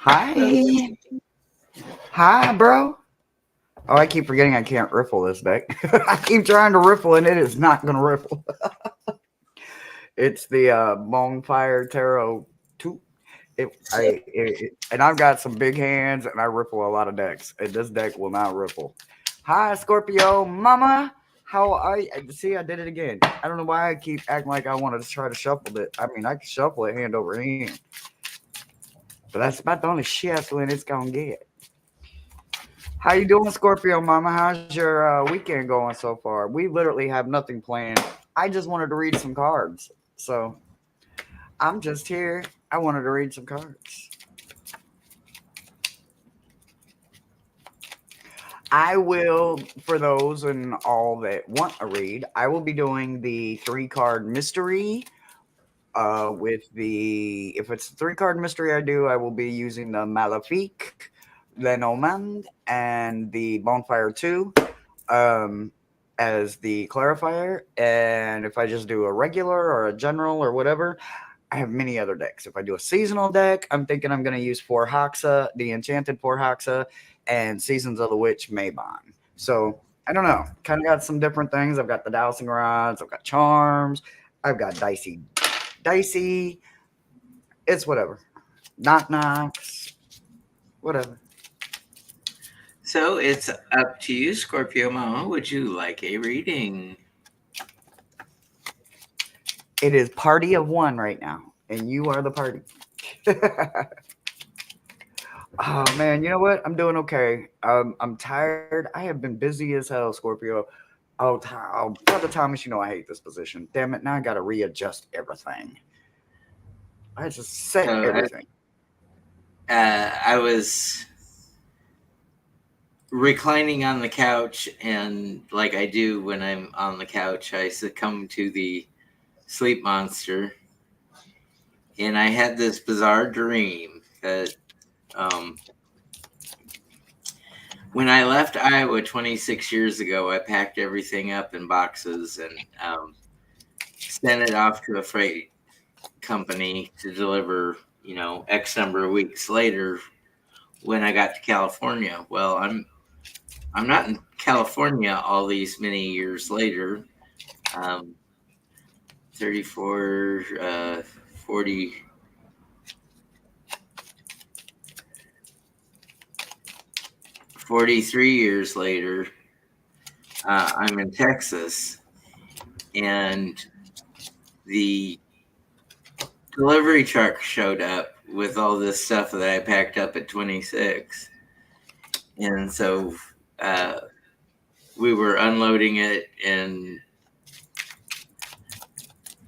Hi. Hi, bro. Oh, I keep forgetting I can't riffle this deck. I keep trying to riffle and it is not going to riffle. It's the Bonfire Tarot 2. And I've got some big hands and I riffle a lot of decks. And this deck will not riffle. Hi, Scorpio Mama. How are you? See, I did it again. I don't know why I keep acting like I want to try to shuffle it. I mean, I can shuffle it hand over hand. But that's about the only shuffling it's going to get. How you doing, Scorpio Mama? How's your weekend going so far? We literally have nothing planned. I just wanted to read some cards. So I'm just here. I wanted to read some cards. I will, for those and all that want to read, I will be doing the 3 card mystery. With the if it's a 3 card mystery I do, I will be using the Malefique, Lenormand, and the Bonfire 2. Um, as the clarifier. And if I just do a regular or a general or whatever, I have many other decks. If I do a seasonal deck, I'm thinking I'm going to use 4 Hoxa, the Enchanted 4 Hoxa, and Seasons of the Witch Maybon. So I don't know. Kind of got some different things. I've got the Dowsing Rods, I've got Charms, I've got Dicey. It's whatever. Knock knocks, whatever. So it's up to you, Scorpio Mama. Would you like a reading? It is party of one right now, and you are the party. Oh man, you know what? I'm doing okay. I'm tired. I have been busy as hell, Scorpio. Brother Thomas, you know I hate this position. Damn it! Now I got to readjust everything. I just set So everything. I was reclining on the couch, and like I do when I'm on the couch, I succumb to the sleep monster. And I had this bizarre dream that um, when I left Iowa 26 years ago, I packed everything up in boxes and sent it off to a freight company to deliver, X number of weeks later when I got to California. Well, I'm not in California all these many years later. Um, 34, 40, 43 years later, I'm in Texas, and the delivery truck showed up with all this stuff that I packed up at 26. And so uh, we were unloading it and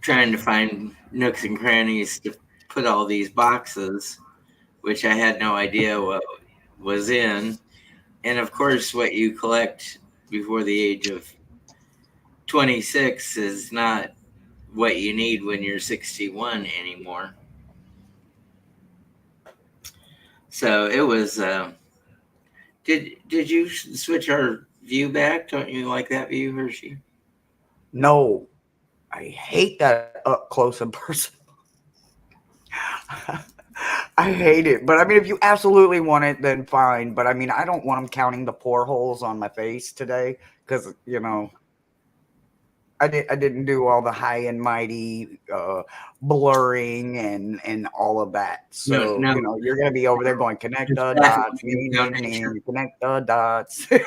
trying to find nooks and crannies to put all these boxes, which I had no idea what was in. And of course, what you collect before the age of 26 is not what you need when you're 61 anymore. So it was. Did you switch our view back? Don't you like that view, Hershey? No, I hate that up close and personal. I hate it. But I mean, if you absolutely want it, then fine. But I mean, I don't want them counting the pore holes on my face today because I didn't do all the high and mighty blurring and all of that. No, So no. you're gonna be over there going connect Just the dots, fascinating foundation. connect the dots. I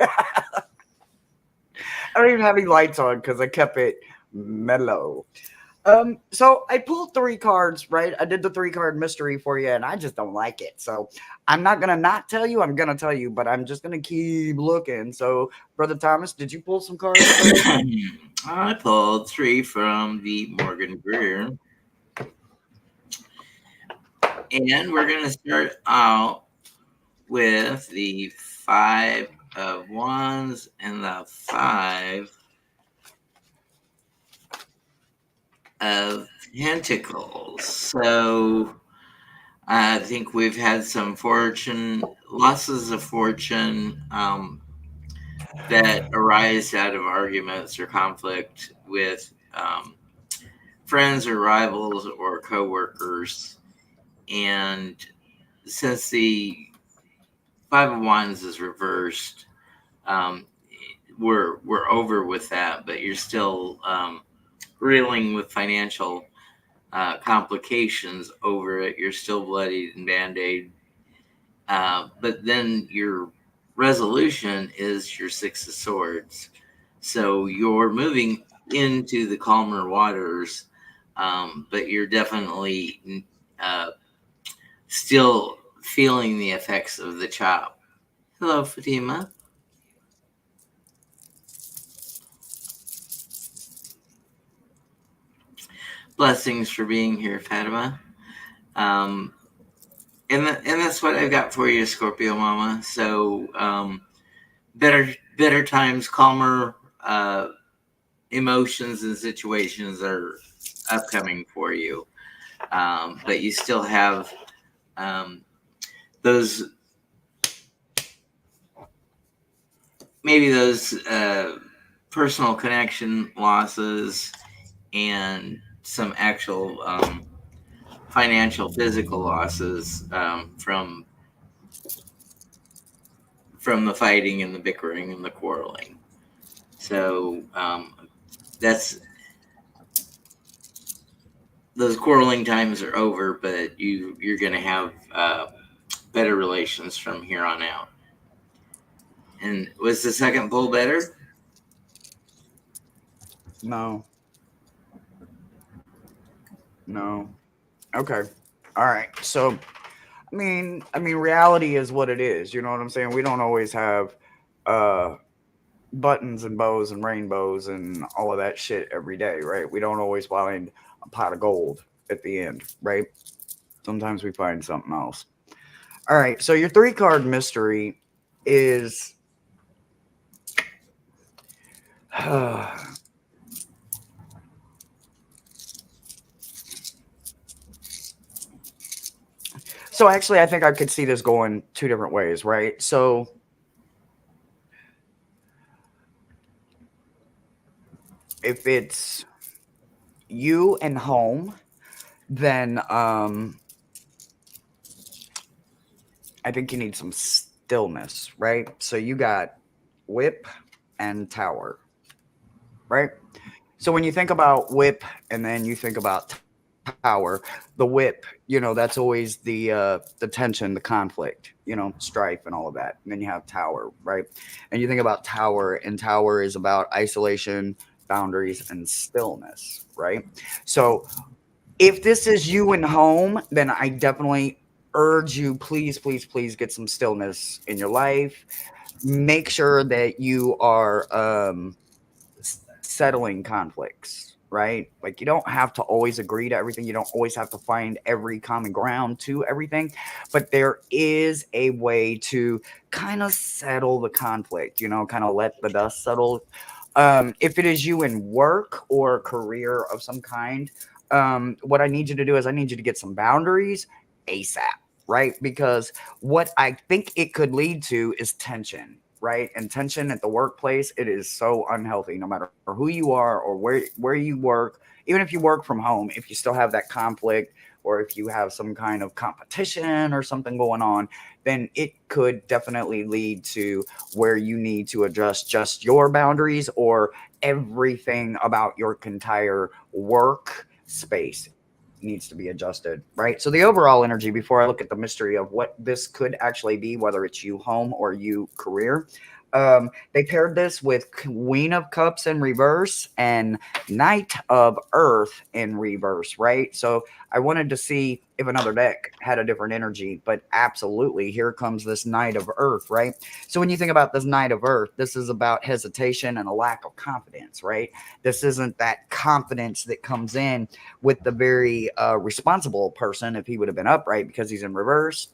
don't even have any lights on because I kept it mellow. So I pulled 3 cards, right? I did the 3 card mystery for you, and I just don't like it. So I'm not gonna not tell you. I'm gonna tell you, but I'm just gonna keep looking. So, Brother Thomas, did you pull some cards today? I pulled 3 from the Morgan Greer, and we're gonna start out with the 5 of Wands and the 5 of Pentacles. So I think we've had some losses of fortune that arise out of arguments or conflict with friends or rivals or coworkers. And since the Five of Wands is reversed, um, we're over with that, but you're still reeling with financial complications over it. You're still bloodied and band-aid. But then your resolution is your Six of Swords. So you're moving into the calmer waters, but you're definitely uh, still feeling the effects of the chop. Hello, Fatima. Blessings for being here, Fatima. Um, and that's what I've got for you, Scorpio Mama. So better times, calmer emotions and situations are upcoming for you. But you still have um, those maybe those personal connection losses and some actual financial physical losses from the fighting and the bickering and the quarreling. So that's those quarreling times are over, but you're going to have better relations from here on out. And was the second poll better? No, no. Okay. All right. So, I mean, reality is what it is. You know what I'm saying? We don't always have uh buttons and bows and rainbows and all of that shit every day, right? We don't always find a pot of gold at the end, right? Sometimes we find something else. All right. So your three card mystery is so actually I think I could see this going two different ways, right? So if it's you and home, then I think you need some stillness, right? So you got whip and tower, right? So when you think about whip and then you think about tower, the whip, that's always the tension, the conflict, strife and all of that. And then you have tower, right? And you think about tower, and tower is about isolation, boundaries, and stillness, right? So if this is you and home, then I definitely urge you, please, please, please get some stillness in your life. Make sure that you are settling conflicts, right? Like you don't have to always agree to everything. You don't always have to find every common ground to everything, but there is a way to kind of settle the conflict, kind of let the dust settle. If it is you in work or career of some kind, what I need you to do is I need you to get some boundaries ASAP, right? Because what I think it could lead to is tension, right? And tension at the workplace, it is so unhealthy no matter who you are or where you work. Even if you work from home, if you still have that conflict or if you have some kind of competition or something going on, then it could definitely lead to where you need to adjust just your boundaries or everything about your entire work space needs to be adjusted, right? So the overall energy, before I look at the mystery of what this could actually be, whether it's you home or you career, they paired this with Queen of Cups in reverse and Knight of Earth in reverse, right? So I wanted to see if another deck had a different energy, but absolutely, here comes this Knight of Earth, right? So when you think about this Knight of Earth, this is about hesitation and a lack of confidence, right? This isn't that confidence that comes in with the very responsible person if he would have been upright because he's in reverse.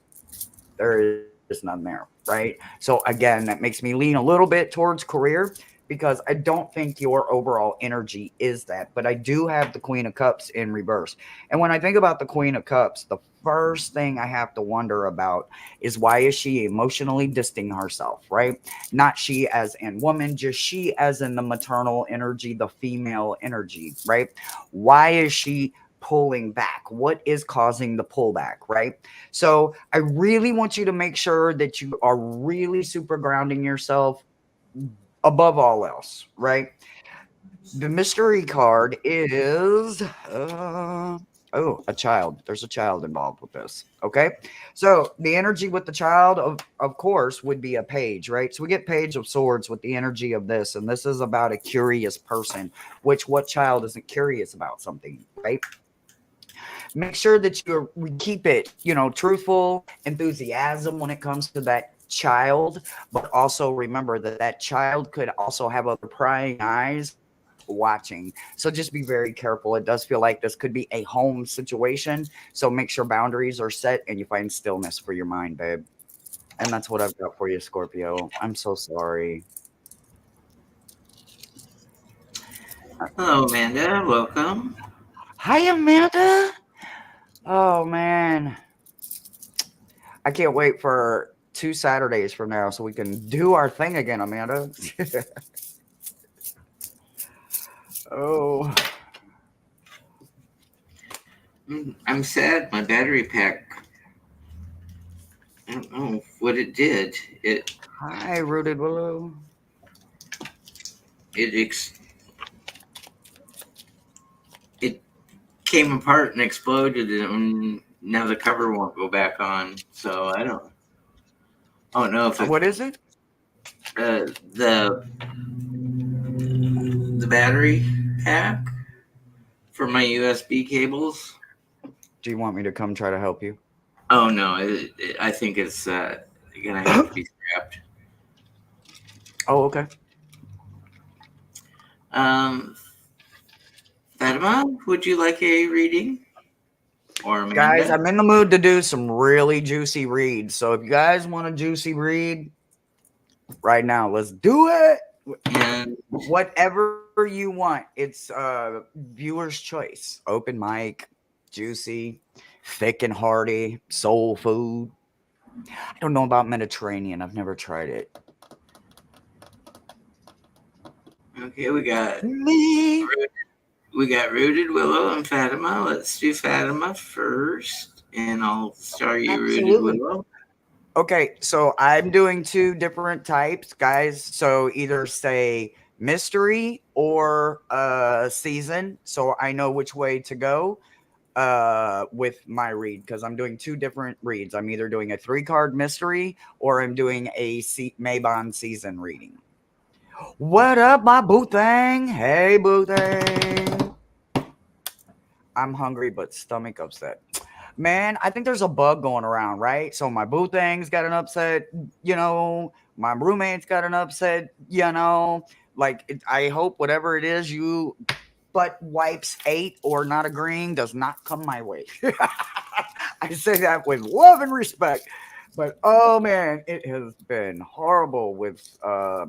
There is none there, right? So again, that makes me lean a little bit towards career because I don't think your overall energy is that. But I do have the Queen of Cups in reverse. And when I think about the Queen of Cups, the first thing I have to wonder about is why is she emotionally distancing herself, right? Not she as in woman, just she as in the maternal energy, the female energy, right? Why is she pulling back? What is causing the pullback, right? So I really want you to make sure that you are really super grounding yourself above all else, right? The mystery card is oh, a child. There's a child involved with this. Okay. So the energy with the child of course would be a page, right? So we get page of swords with the energy of this, and this is about a curious person, which what child isn't curious about something, right? Make sure that we keep it, truthful, enthusiasm when it comes to that child, but also remember that that child could also have other prying eyes watching. So just be very careful. It does feel like this could be a home situation. So make sure boundaries are set and you find stillness for your mind, babe. And that's what I've got for you, Scorpio. I'm so sorry. Hello, Amanda. Welcome. Hi, Amanda. Oh, man. I can't wait for 2 Saturdays from now so we can do our thing again, Amanda. Oh, I'm sad. My battery pack. I don't know what it did. hi, Rooted Willow. It it came apart and exploded, and now the cover won't go back on. So I don't know if it What is it? the battery pack for my USB cables. Do you want me to come try to help you? Oh no, I think it's gonna have to be scrapped. Oh, okay. Um, Fatima, would you like a reading? Or Guys, Amanda? I'm in the mood to do some really juicy reads. So if you guys want a juicy read right now, let's do it. And Whatever you want. It's viewer's choice. Open mic, juicy, thick and hearty, soul food. I don't know about Mediterranean. I've never tried it. okay, we got Me. Rooted Willow and Fatima. Let's do Fatima first, and I'll start you Rooted Absolutely. Willow. Okay, so I'm doing two different types, guys. So either say mystery or season, so I know which way to go with my read because I'm doing two different reads. I'm either doing a 3 card mystery or I'm doing a Maybon season reading. What up, my boo thing? Hey, boo thing. I'm hungry, but stomach upset. Man, I think there's a bug going around, right? So my boo thing's got an upset, my roommate's got an upset, I hope whatever it is, you butt wipes 8 or not agreeing does not come my way. I say that with love and respect. But oh man, it has been horrible with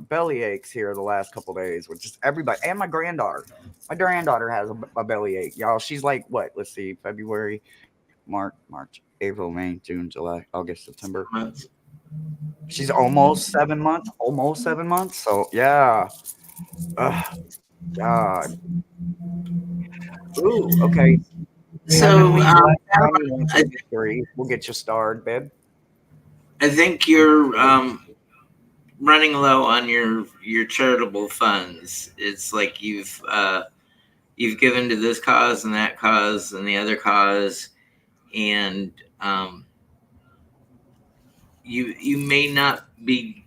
belly aches here the last couple days with just everybody and my granddaughter. My granddaughter has a belly ache, y'all. She's like what? Let's see, February, March, April, May, June, July, August, September. She's almost 7 months. Almost 7 months. So yeah. Ugh, God. Ooh, okay. So Tell me one I, for mystery. We'll get you started, babe. I think you're running low on your charitable funds. It's like you've given to this cause and that cause and the other cause, and you may not be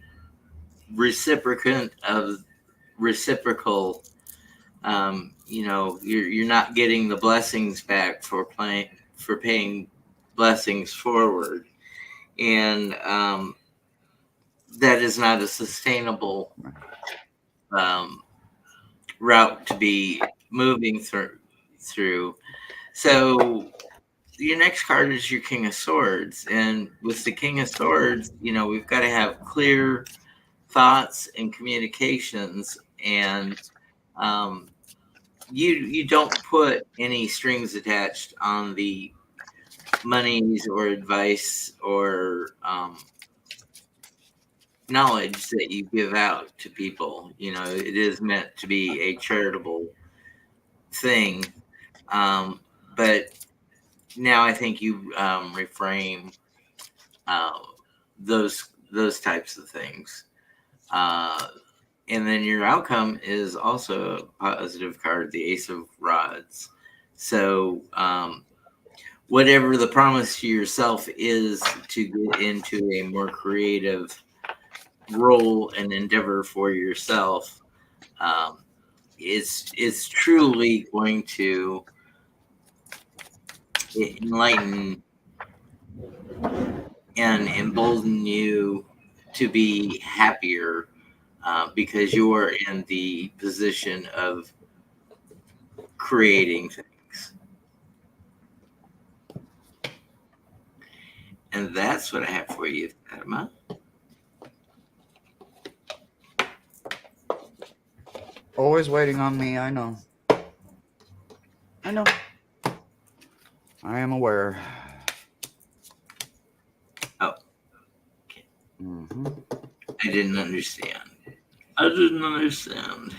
reciprocal. You're not getting the blessings back for paying blessings forward, and that is not a sustainable um, route to be moving through. So your next card is your King of Swords, and with the King of Swords, we've got to have clear thoughts and communications, and um, you don't put any strings attached on the monies or advice or knowledge that you give out to people. It is meant to be a charitable thing. Um, but now I think you reframe uh, those types of things. Uh, and then your outcome is also a positive card, the Ace of Rods. So, whatever the promise to yourself is to get into a more creative role and endeavor for yourself, um, is truly going to enlighten and embolden you to be happier because you're in the position of creating things. And that's what I have for you, Fatima. Always waiting on me. I know. I know. I am aware. Oh, okay. Hmm. I didn't understand. I didn't understand.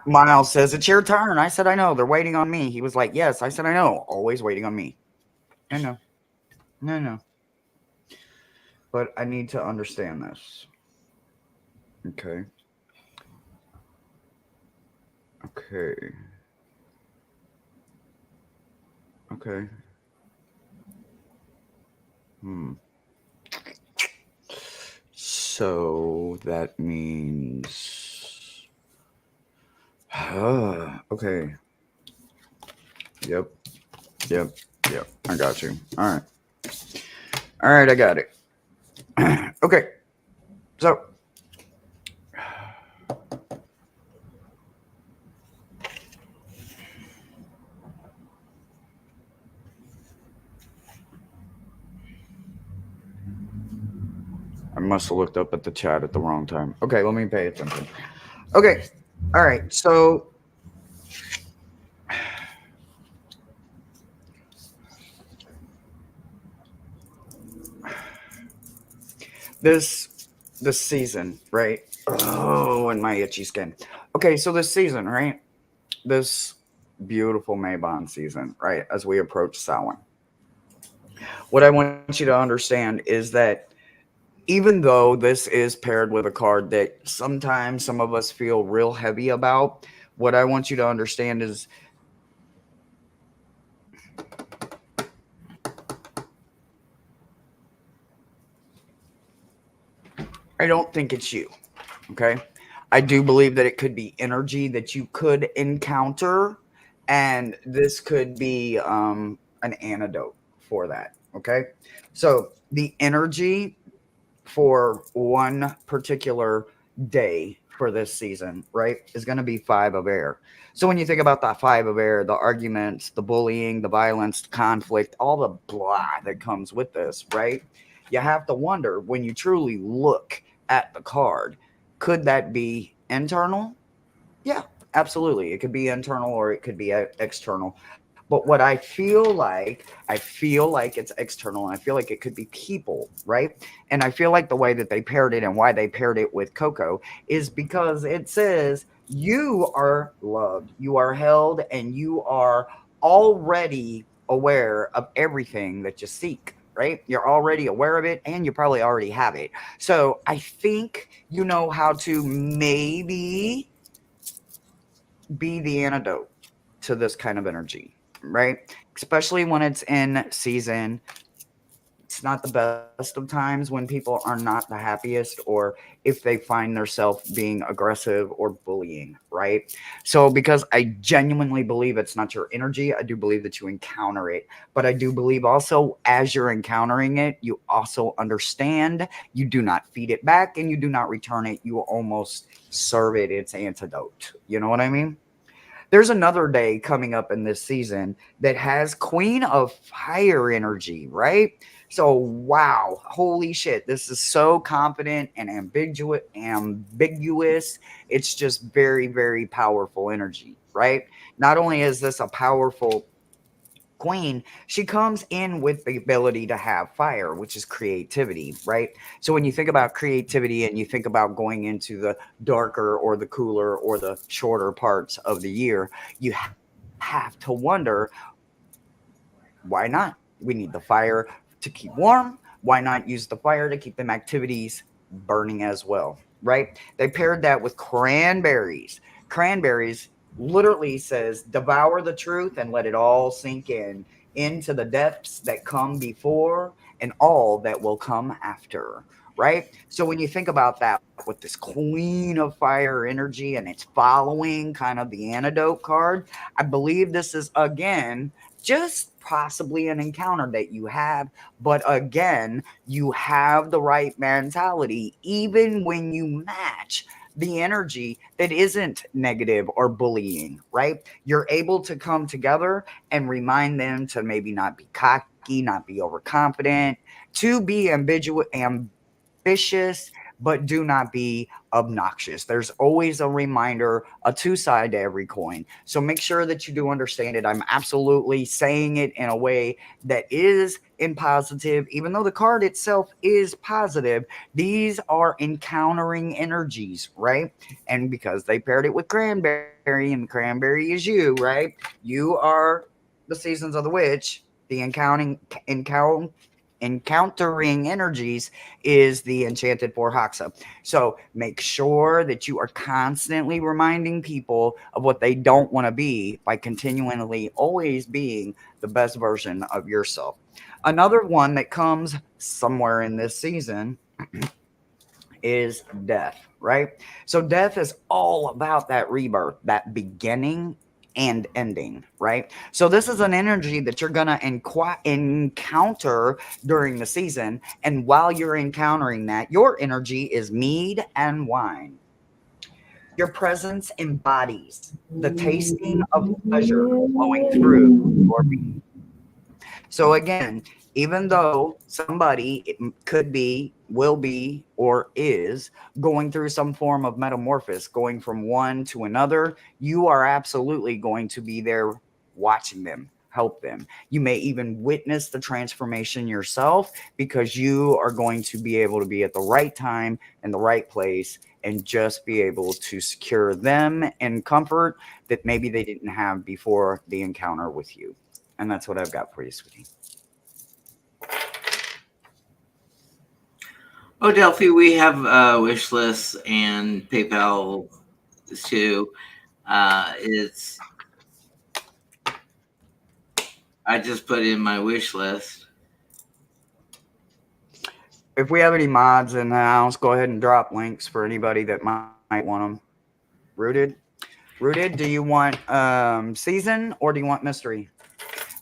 Miles says, "It's your turn." I said, "I know. They're waiting on me." He was like, "Yes." I said, "I know. Always waiting on me." I know. I know. But I need to understand this. Okay. Okay. Okay. Hmm. So that means. Okay. Yep. Yep. Yep. I got you. All right. All right. I got it. Okay. So I must have looked up at the chat at the wrong time. Okay. Let me pay attention. Okay. All right. So this this season, right? Oh, and my itchy skin. Okay, so this season, right? This beautiful Maybon season, right? As we approach Samhain, what I want you to understand is that even though this is paired with a card that sometimes some of us feel real heavy about, what I want you to understand is I don't think it's you. Okay. I do believe that it could be energy that you could encounter, and this could be an antidote for that. Okay. So the energy for one particular day for this season, right, is going to be five of air. So when you think about that five of air, the arguments, the bullying, the violence, the conflict, all the blah that comes with this, right? You have to wonder when you truly look at the card, could that be internal? Yeah, absolutely. It could be internal or it could be external. But what I feel like it's external, and I feel like it could be people, right? And I feel like the way that they paired it and why they paired it with Coco is because it says you are loved, you are held, and you are already aware of everything that you seek. Right? You're already aware of it and you probably already have it. So I think you know how to maybe be the antidote to this kind of energy, right? Especially when it's in season. It's not the best of times when people are not the happiest or if they find themselves being aggressive or bullying, right? So, because I genuinely believe it's not your energy, I do believe that you encounter it. But I do believe also, as you're encountering it, you also understand you do not feed it back and you do not return it. You almost serve it its antidote. You know what I mean? There's another day coming up in this season that has Queen of Fire energy, right? So wow, holy shit, this is so confident and ambiguous. It's just very, very powerful energy, right? Not only is this a powerful queen, she comes in with the ability to have fire, which is creativity, right? So when you think about creativity and you think about going into the darker or the cooler or the shorter parts of the year, you have to wonder Why not? We need the fire to keep warm. Why not use the fire to keep them activities burning as well? Right? They paired that with cranberries. Cranberries literally says devour the truth and let it all sink in into the depths that come before and all that will come after. Right? So when you think about that with this queen of fire energy and it's following kind of the antidote card, I believe this is again just possibly an encounter that you have. But again, you have the right mentality, even when you match the energy that isn't negative or bullying, right? You're able to come together and remind them to maybe not be cocky, not be overconfident, to be ambitious, but do not be obnoxious. There's always a reminder, a two side to every coin. So make sure that you do understand it. I'm absolutely saying it in a way that is in positive, even though the card itself is positive. These are encountering energies, right? And because they paired it with cranberry, and cranberry is you, right? You are the seasons of the witch. The encountering energies is the enchanted for Hoxa. So make sure that you are constantly reminding people of what they don't want to be by continually always being the best version of yourself. Another one that comes somewhere in this season is death, right? So death is all about that rebirth, that beginning and ending, right? So this is an energy that you're going to encounter during the season. And while you're encountering that, your energy is mead and wine. Your presence embodies the tasting of pleasure flowing through your being. So again, even though somebody could be, will be, or is going through some form of metamorphosis, going from one to another, you are absolutely going to be there watching them, help them. You may even witness the transformation yourself because you are going to be able to be at the right time and the right place and just be able to secure them in comfort that maybe they didn't have before the encounter with you. And that's what I've got for you, sweetie. Oh, Delphi, we have wish lists and PayPal too. It's I just put in my wish list. If we have any mods in the house, go ahead and drop links for anybody that might want them. Rooted, Rooted. Do you want season or do you want mystery?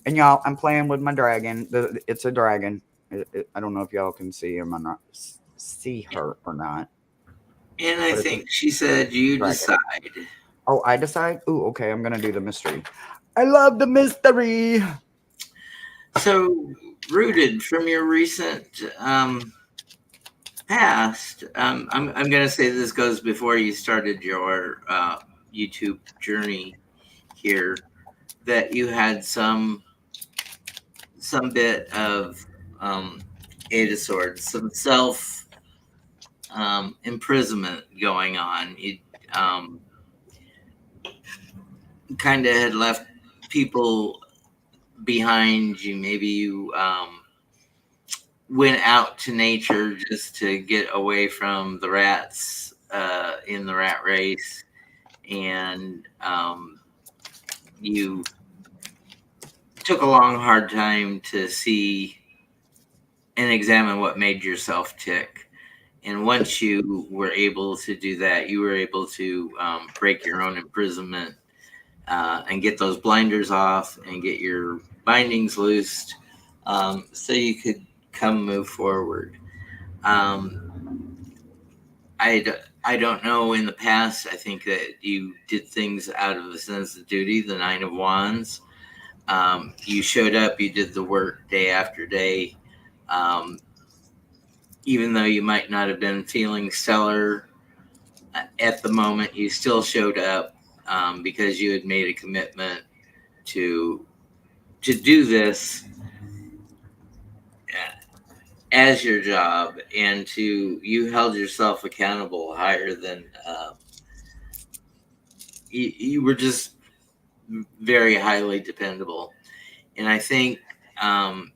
And y'all, I'm playing with my dragon. It's a dragon. I don't know if y'all can see him or not. See her or not, And I but it's a think she said you dragon. decide. Oh, I decide. Ooh, okay. I'm gonna do the mystery. I love the mystery. So, Rooted, from your recent past, I'm going to say this goes before you started your YouTube journey here, that you had some bit of um, Eight of Swords, some self imprisonment going on. You um, kind of had left people behind you. Maybe you went out to nature just to get away from the rats in the rat race, and you took a long, hard time to see and examine what made yourself tick. And once you were able to do that, you were able to break your own imprisonment and get those blinders off and get your bindings loosed, so you could come move forward. Um, I don't know in the past. I think that you did things out of a sense of duty, the Nine of Wands. You showed up, you did the work day after day. Um, Even though you might not have been feeling stellar at the moment, you still showed up because you had made a commitment to do this as your job, and to you held yourself accountable higher than you were just very highly dependable. And I think um,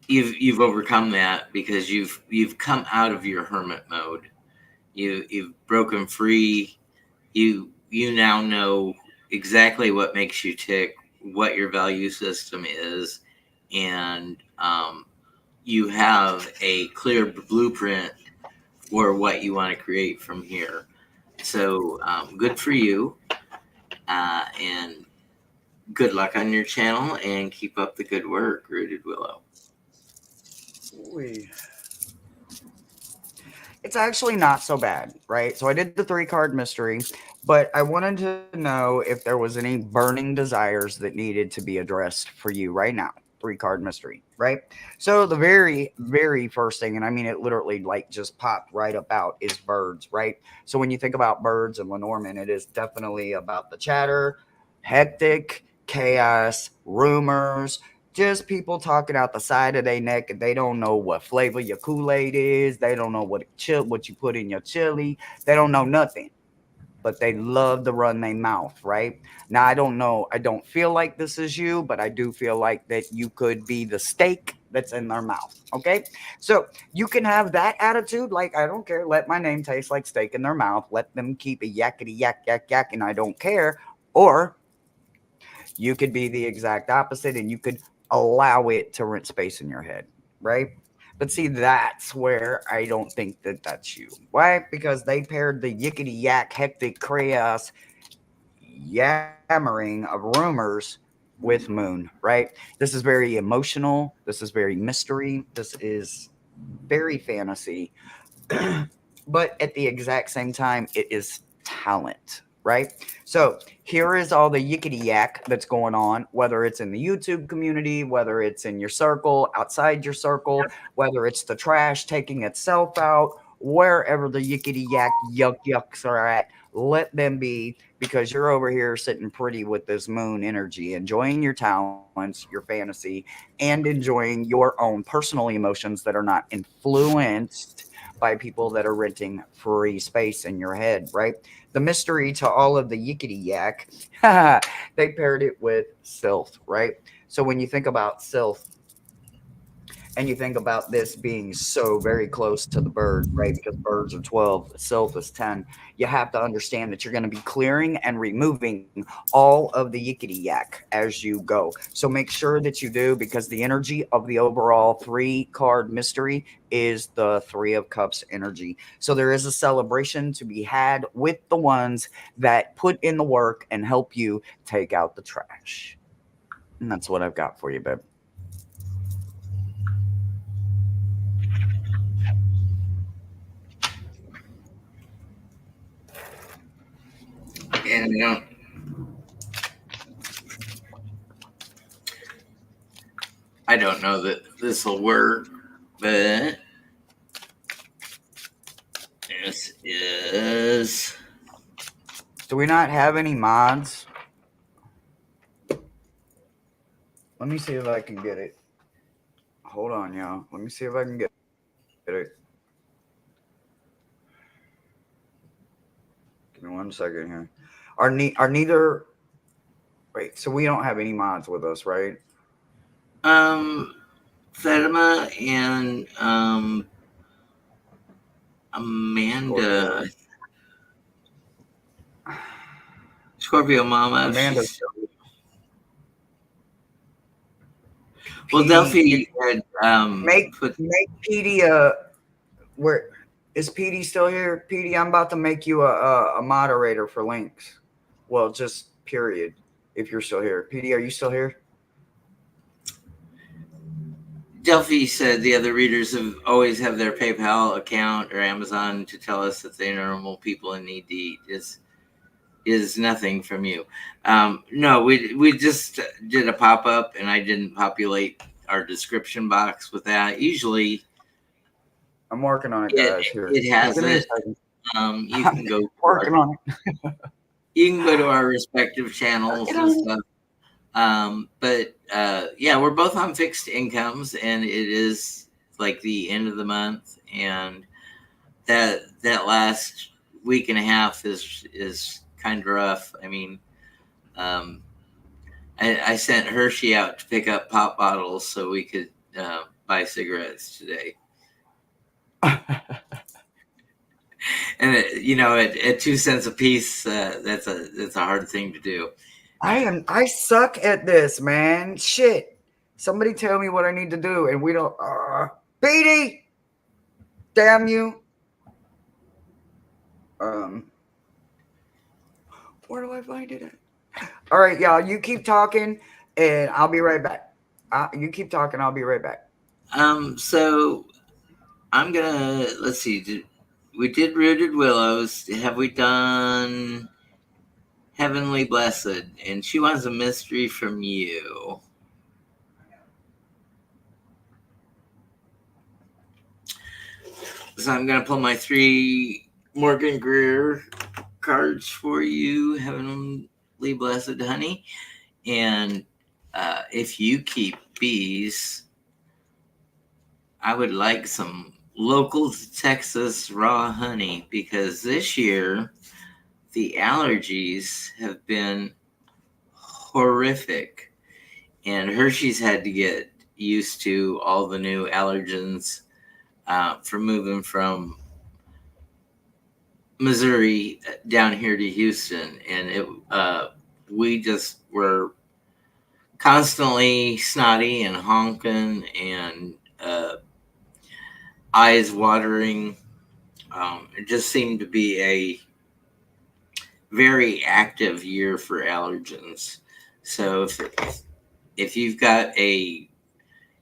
you've overcome that because you've come out of your hermit mode. You've broken free. You now know exactly what makes you tick, what your value system is, and you have a clear blueprint for what you want to create from here. So good for you, and good luck on your channel, and keep up the good work, Rooted Willow. We. It's actually not so bad, right? So I did the 3 card mystery, but I wanted to know if there was any burning desires that needed to be addressed for you right now. 3 card mystery, right? So the very, very first thing, and I mean it literally like just popped right up out, is birds, right? So when you think about birds and Lenormand, it is definitely about the chatter, hectic, chaos, rumors, just people talking out the side of their neck, and they don't know what flavor your Kool-Aid is. They don't know what you put in your chili. They don't know nothing, but they love to run their mouth, right? Now I don't know. I don't feel like this is you, but I do feel like that you could be the steak that's in their mouth. Okay, so you can have that attitude, like I don't care. Let my name taste like steak in their mouth. Let them keep a yakety yak yak yak, and I don't care. Or you could be the exact opposite and you could allow it to rent space in your head, right? But see, that's where I don't think that that's you. Why? Because they paired the yickety yak, hectic chaos, yammering of rumors with Moon, right? This is very emotional. This is very mystery. This is very fantasy. But at the exact same time, it is talent, right? So here is all the yickety yak that's going on, whether it's in the YouTube community, whether it's in your circle, outside your circle, whether it's the trash taking itself out, wherever the yickety yak yucks are at, let them be, because you're over here sitting pretty with this moon energy, enjoying your talents, your fantasy, and enjoying your own personal emotions that are not influenced by people that are renting free space in your head, right? The mystery to all of the yickety yak, they paired it with self, right? So when you think about self, and you think about this being so very close to the bird, right? Because birds are 12, self is 10. You have to understand that you're going to be clearing and removing all of the yickety yak as you go. So make sure that you do, because the energy of the overall 3 card mystery is the Three of Cups energy. So there is a celebration to be had with the ones that put in the work and help you take out the trash. And that's what I've got for you, babe. And I don't know that this will work, but this is. Do we not have any mods? Let me see if I can get it. Hold on, y'all. Let me see if I can get it. Give me 1 second here. Are neither? Wait. So we don't have any mods with us, right? Um, Fatima and Amanda, Scorpio. Scorpio Mama. Amanda, She's well. PD. You Delphi had put. make PD where is PD still here? PD, I'm about to make you a moderator for links. Well, just period. If you're still here, PD, are you still here? Delphi said the other readers have always have their PayPal account or Amazon to tell us that they're normal people and need to eat. Is nothing from you. No, we just did a pop up, and I didn't populate our description box with that. Usually, I'm working on it, it guys. Here, it just has give me a it. second. You I'm can go to working on it. you can go to our respective channels Working and on it. stuff. But yeah, we're both on fixed incomes, and it is like the end of the month, and that last week and a half is kind of rough. I mean, um, I sent Hershey out to pick up pop bottles so we could buy cigarettes today. And at 2 cents a piece, that's a hard thing to do. I suck at this, man. Shit. Somebody tell me what I need to do, and we don't. Beatty, damn you. Where do I find it at? All right, y'all. You keep talking, and I'll be right back. You keep talking. I'll be right back. So I'm gonna let's see. We did Rooted Willows. Have we done Heavenly Blessed? And she wants a mystery from you. So I'm gonna pull my 3 Morgan Greer cards for you, Heavenly Blessed Honey. And if you keep bees, I would like some local Texas raw honey, because this year the allergies have been horrific, and Hershey's had to get used to all the new allergens for moving from Missouri down here to Houston, and we just were constantly snotty and honking and eyes watering. It just seemed to be a very active year for allergens. So if you've got a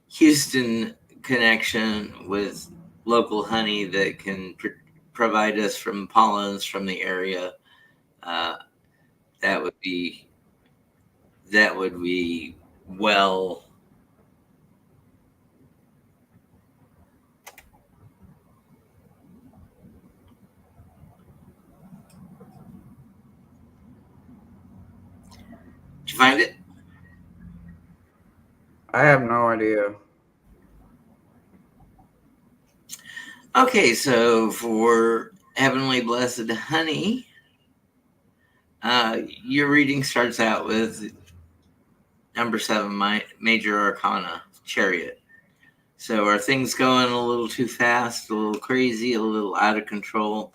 Houston connection with local honey that can provide us from pollens from the area, that would be well. Did you find it? I have no idea. Okay, so for Heavenly Blessed Honey, your reading starts out with number 7, Major Arcana, Chariot. So are things going a little too fast, a little crazy, a little out of control?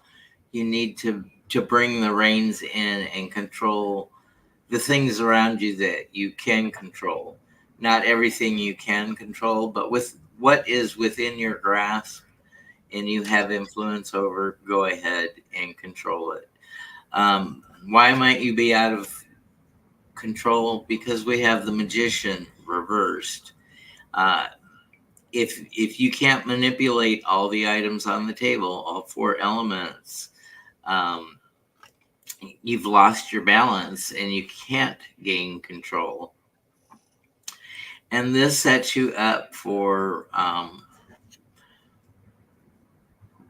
You need to bring the reins in and control the things around you that you can control. Not everything you can control, but with what is within your grasp and you have influence over, go ahead and control it. Why might you be out of control? Because we have the Magician reversed. If you can't manipulate all the items on the table, all 4 elements, you've lost your balance and you can't gain control. And this sets you up for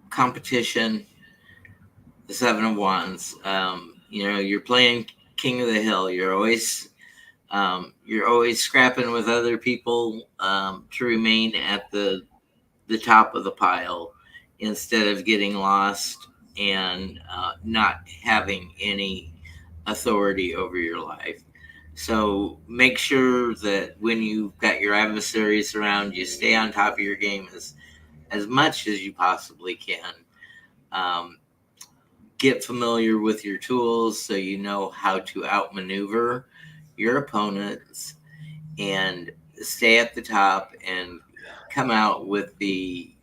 competition. The 7 of Wands. You're playing King of the Hill. You're always scrapping with other people to remain at the top of the pile, instead of getting lost and not having any authority over your life. So make sure that when you've got your adversaries around, you stay on top of your game as much as you possibly can. Get familiar with your tools so you know how to outmaneuver your opponents and stay at the top and come out with the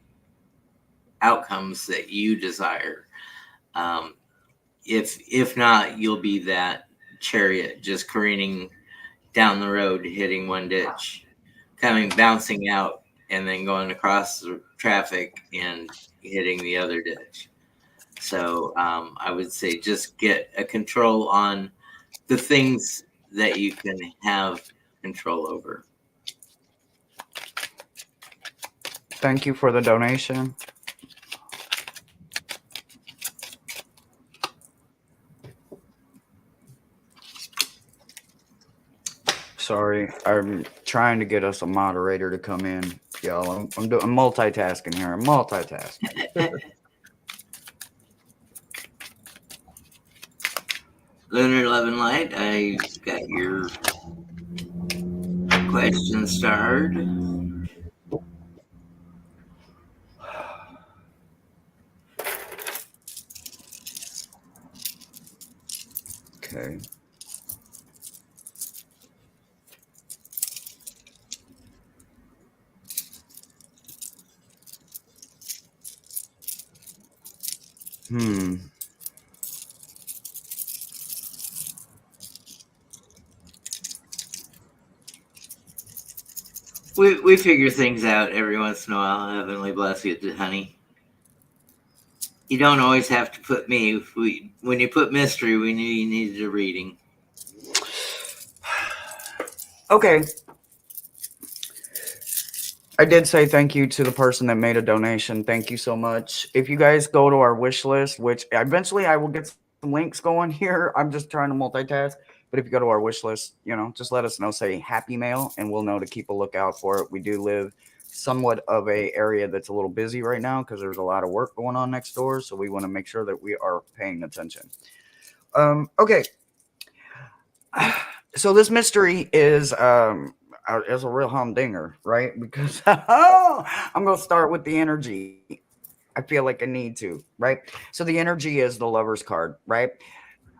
outcomes that you desire. If not, you'll be that chariot just careening down the road, hitting one ditch, bouncing out, and then going across the traffic and hitting the other ditch. So I would say just get a control on the things that you can have control over. Thank you for the donation. Sorry, I'm trying to get us a moderator to come in, y'all. I'm multitasking here. I'm multitasking. Lunar Love and Light, I got your question starred. Okay. Hmm. We figure things out every once in a while. Heavenly bless you, honey. You don't always have to put me. When you put mystery, we knew you needed a reading. Okay. I did say thank you to the person that made a donation. Thank you so much. If you guys go to our wish list, which eventually I will get some links going here, I'm just trying to multitask. But if you go to our wish list, just let us know, say happy mail, and we'll know to keep a lookout for it. We do live somewhat of a area that's a little busy right now because there's a lot of work going on next door. So we want to make sure that we are paying attention. Okay. So this mystery is a real humdinger, right? Because I'm gonna start with the energy. I feel like I need to, right? So the energy is the lover's card, right?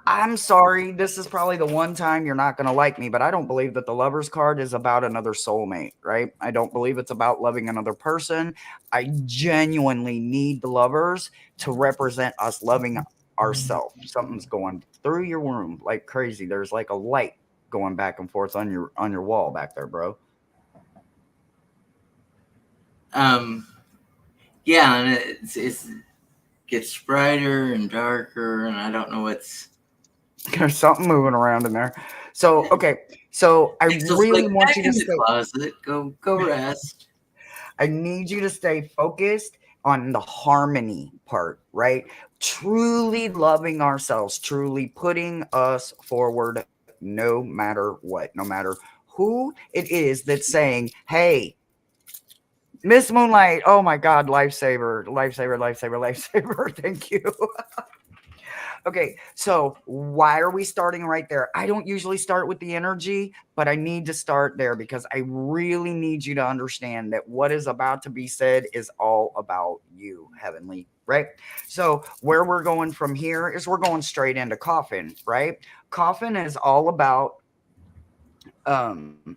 I'm sorry, this is probably the one time you're not gonna like me, but I don't believe that the lover's card is about another soulmate, right? I don't believe it's about loving another person. I genuinely need the lovers to represent us loving ourselves. Something's going through your room like crazy. There's like a light going back and forth on your wall back there, bro. Um, yeah, and it's gets brighter and darker, and I don't know what's. There's something moving around in there. So okay, so I Pixel's really like want back you to in the stay. closet. Go rest. I need you to stay focused on the harmony part, right? Truly loving ourselves, truly putting us forward no matter what, no matter who it is that's saying, hey, Miss Moonlight, oh my God, lifesaver, lifesaver, lifesaver, lifesaver. Thank you. Okay, so why are we starting right there? I don't usually start with the energy, but I need to start there because I really need you to understand that what is about to be said is all about you, Heavenly, right? So, where we're going from here is we're going straight into coffin, right? Coffin is all about um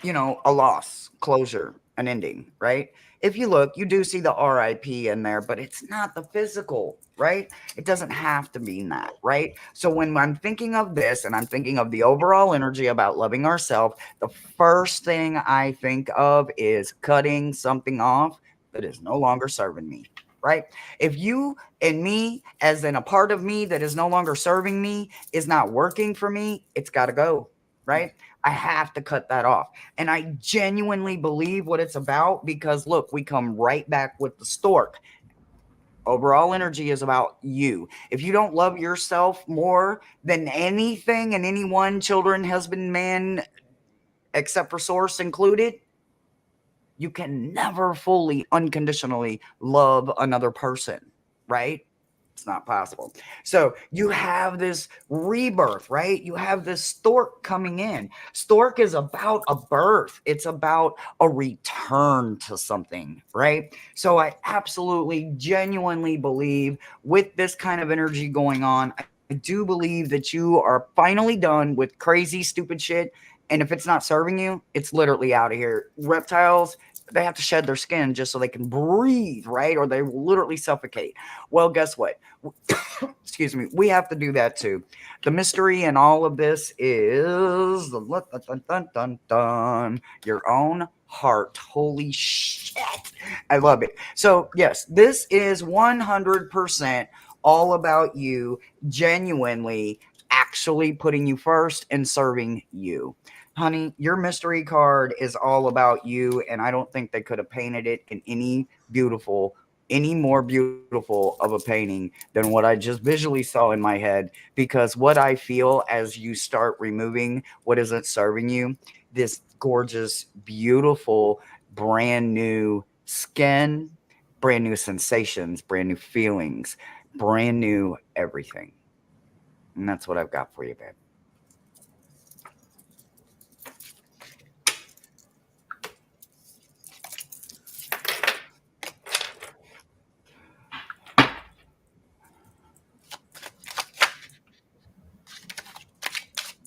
a loss, closure, an ending, right? If you look, you do see the RIP in there, but it's not the physical, right? It doesn't have to mean that, right? So when I'm thinking of this and I'm thinking of the overall energy about loving ourselves, the first thing I think of is cutting something off that is no longer serving me. Right? If you and me, as in a part of me that is no longer serving me, is not working for me, it's got to go. Right? I have to cut that off. And I genuinely believe what it's about because look, we come right back with the stork. Overall energy is about you. If you don't love yourself more than anything and anyone, children, husband, man, except for source included, you can never fully unconditionally love another person, right? It's not possible. So you have this rebirth, right? You have this stork coming in. Stork is about a birth, it's about a return to something, right? So I absolutely, genuinely believe with this kind of energy going on, I do believe that you are finally done with crazy, stupid shit. And if it's not serving you, it's literally out of here. Reptiles, they have to shed their skin just so they can breathe, right? Or they will literally suffocate. Well, guess what? Excuse me. We have to do that too. The mystery in all of this is your own heart. Holy shit. I love it. So, yes, this is 100% all about you genuinely actually putting you first and serving you. Honey, your mystery card is all about you, and I don't think they could have painted it in any more beautiful of a painting than what I just visually saw in my head. Because what I feel as you start removing what isn't serving you, this gorgeous, beautiful, brand new skin, brand new sensations, brand new feelings, brand new everything. And that's what I've got for you, babe.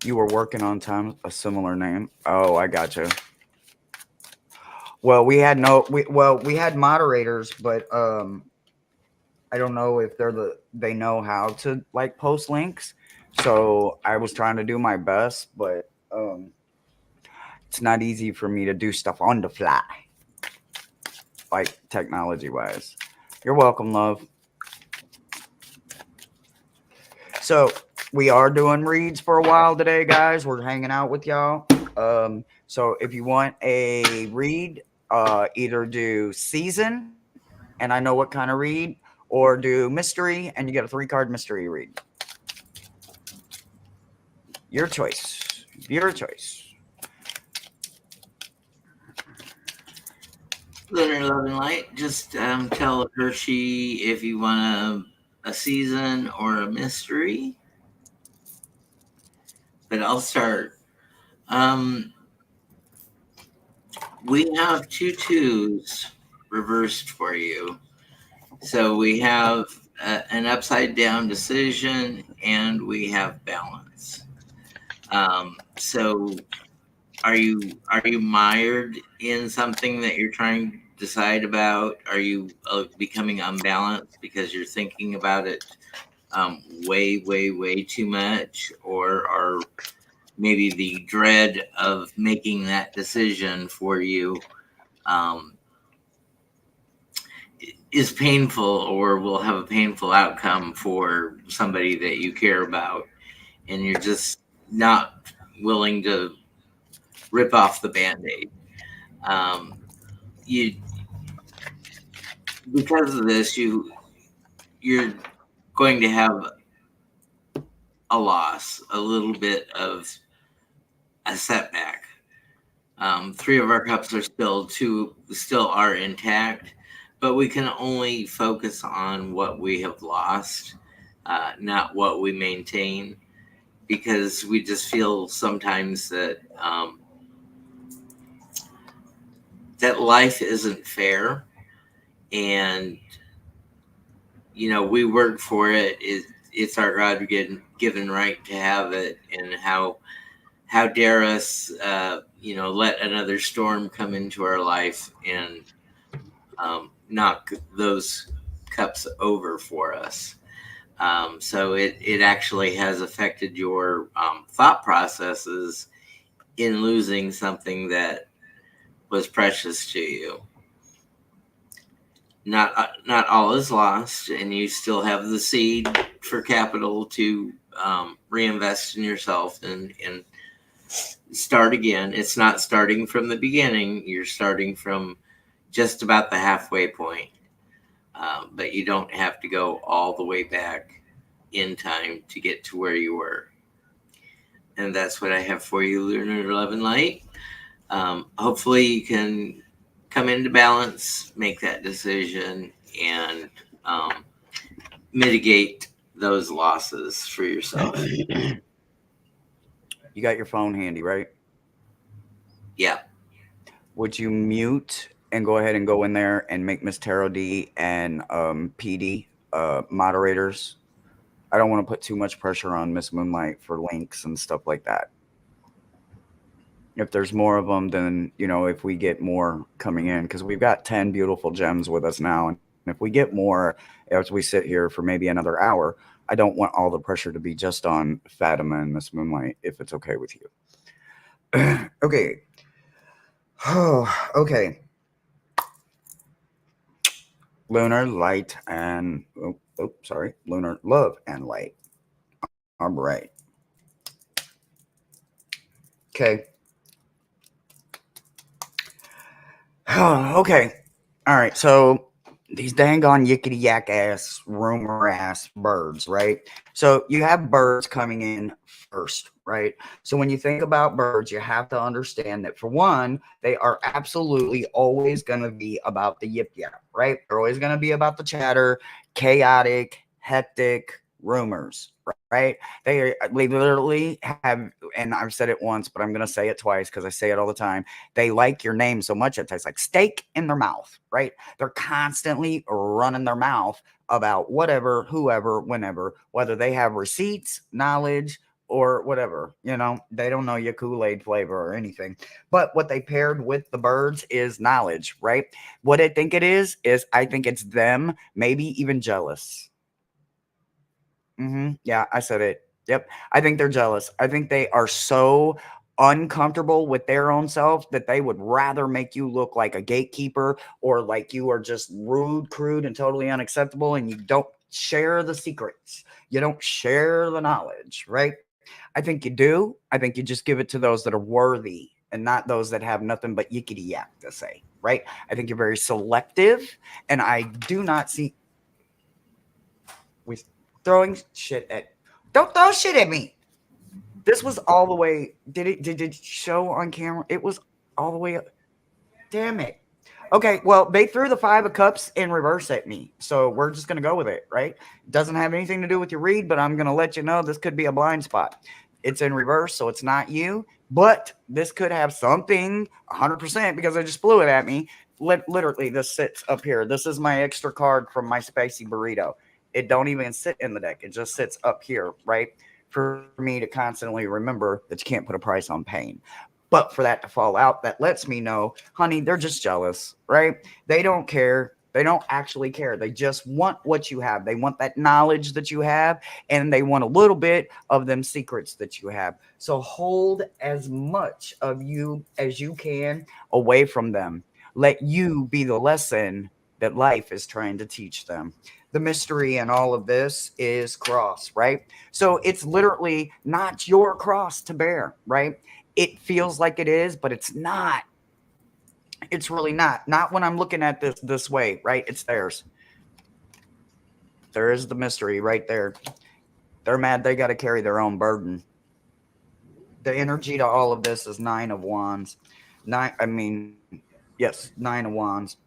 You were working on time a similar name. Oh, I gotcha. Well, we had no we had moderators, but I don't know if they know how to like post links. So I was trying to do my best, but it's not easy for me to do stuff on the fly, like technology wise. You're welcome, love. So we are doing reads for a while today, guys. We're hanging out with y'all. So if you want a read, either do season, and I know what kind of read, or do mystery, and you get a 3-card mystery read. Your choice. Your choice. Lunar Love and Light, just tell Hershey if you want a season or a mystery. But I'll start. We have 2 2s reversed for you. So we have an upside down decision and we have balance. So are you mired in something that you're trying to decide about? Are you becoming unbalanced because you're thinking about it way too much, or are maybe the dread of making that decision for you um, is painful or will have a painful outcome for somebody that you care about, and you're just not willing to rip off the band-aid. You Because of this, you're going to have a loss, a little bit of a setback. 3 of our cups are spilled, 2 still are intact, but we can only focus on what we have lost, not what we maintain, because we just feel sometimes that life isn't fair, and we work for it. It's our God given right to have it, and how dare us, let another storm come into our life and knock those cups over for us. So it actually has affected your thought processes in losing something that was precious to you. Not all is lost, and you still have the seed for capital to reinvest in yourself and start again. It's not starting from the beginning. You're starting from just about the halfway point. But you don't have to go all the way back in time to get to where you were. And that's what I have for you, Lunar Love and Light. Hopefully you can come into balance, make that decision, and mitigate those losses for yourself. You got your phone handy, right? Yeah. Would you mute and go ahead and go in there and make Miss Tarot D and PD moderators? I don't want to put too much pressure on Miss Moonlight for links and stuff like that. If there's more of them, then, if we get more coming in, because we've got 10 beautiful gems with us now. And if we get more as we sit here for maybe another hour, I don't want all the pressure to be just on Fatima and Miss Moonlight, if it's okay with you. Okay. Oh, okay. Lunar light and sorry, lunar love and light. All right. Okay. Okay. All right. So these dang on yickety yak ass rumor ass birds, right? So you have birds coming in first, right? So when you think about birds, you have to understand that for one, they are absolutely always going to be about the yip yap, right? They're always going to be about the chatter, chaotic, hectic rumors, right? They literally have, and I've said it once, but I'm going to say it twice because I say it all the time. They like your name so much it tastes like steak in their mouth, right? They're constantly running their mouth about whatever, whoever, whenever, whether they have receipts, knowledge, or whatever. They don't know your Kool-Aid flavor or anything. But what they paired with the birds is knowledge, right? What I think it is I think it's them, maybe even jealous. Yeah, I said it. Yep. I think they're jealous. I think they are so uncomfortable with their own self that they would rather make you look like a gatekeeper or like you are just rude, crude, and totally unacceptable, and you don't share the secrets. You don't share the knowledge, right? I think you do. I think you just give it to those that are worthy and not those that have nothing but yickety yak to say, right? I think you're very selective, and I do not see we throwing shit at. Don't throw shit at me. This was all the way. Did it show on camera? It was all the way up. Damn it. Okay, well, they threw the 5 of cups in reverse at me. So we're just gonna go with it, right? Doesn't have anything to do with your read, but I'm gonna let you know this could be a blind spot. It's in reverse, so it's not you. But this could have something 100% because I just blew it at me. Literally, this sits up here. This is my extra card from my spicy burrito. It don't even sit in the deck. It just sits up here, right? For me to constantly remember that you can't put a price on pain. But for that to fall out, that lets me know, honey, they're just jealous, right? They don't care. They don't actually care. They just want what you have. They want that knowledge that you have, and they want a little bit of them secrets that you have. So hold as much of you as you can away from them. Let you be the lesson that life is trying to teach them. The mystery in all of this is cross, right? So it's literally not your cross to bear, right? It feels like it is, but it's not. It's really not. Not when I'm looking at this way, right? It's theirs. There is the mystery right there. They're mad they got to carry their own burden. The energy to all of this is 9 of Wands. Yes, 9 of Wands.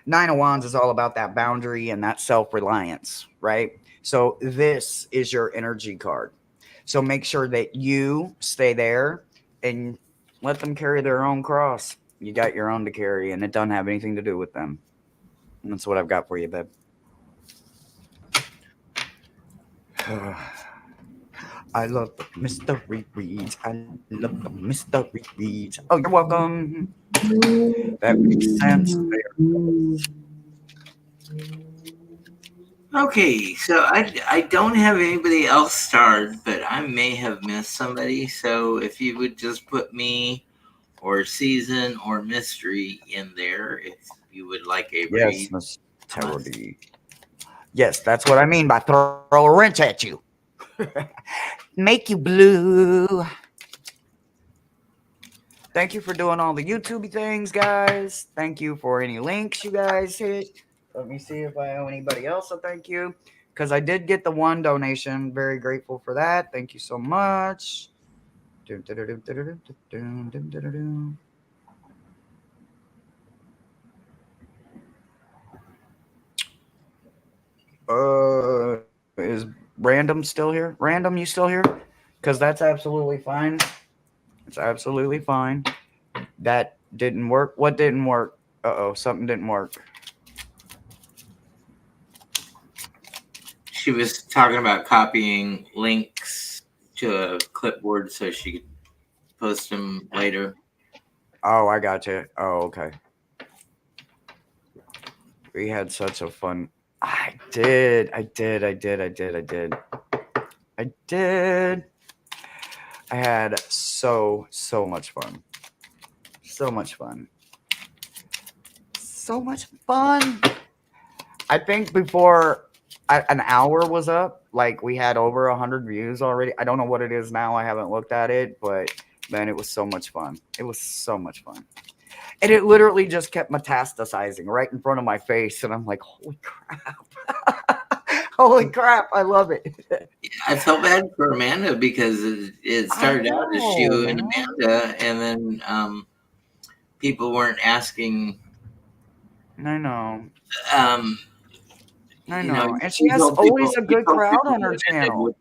9 of Wands is all about that boundary and that self-reliance, right? So this is your energy card. So make sure that you stay there and let them carry their own cross. You got your own to carry, and it doesn't have anything to do with them. And that's what I've got for you, babe. I love the mystery reads. I love the mystery reads. Oh, you're welcome. That makes sense there. Okay, so I don't have anybody else starred, but I may have missed somebody. So if you would just put me or season or mystery in there, if you would like a Yes, read. Miss Terrody. Yes, that's what I mean by throw a wrench at you. Make you blue. Thank you for doing all the YouTube things, guys. Thank you for any links you guys hit. Let me see if I owe anybody else a thank you. Because I did get the 1 donation. Very grateful for that. Thank you so much. Is Random still here? Random, you still here? Because that's absolutely fine. It's absolutely fine. That didn't work. What didn't work? Uh-oh, something didn't work. She was talking about copying links to a clipboard so she could post them later. Oh, I got you. Oh, okay. We had such a fun. I did. I had so much fun. So much fun. So much fun. I think before an hour was up, like we had over 100 views already. I don't know what it is now. I haven't looked at it, but man, it was so much fun. It was so much fun. And it literally just kept metastasizing right in front of my face. And I'm like, holy crap. Holy crap. I love it. I felt bad for Amanda because it started out as you and Amanda, and then people weren't asking. I know. Um, I you know, know. And she you has told always people, a good crowd on her that they channel.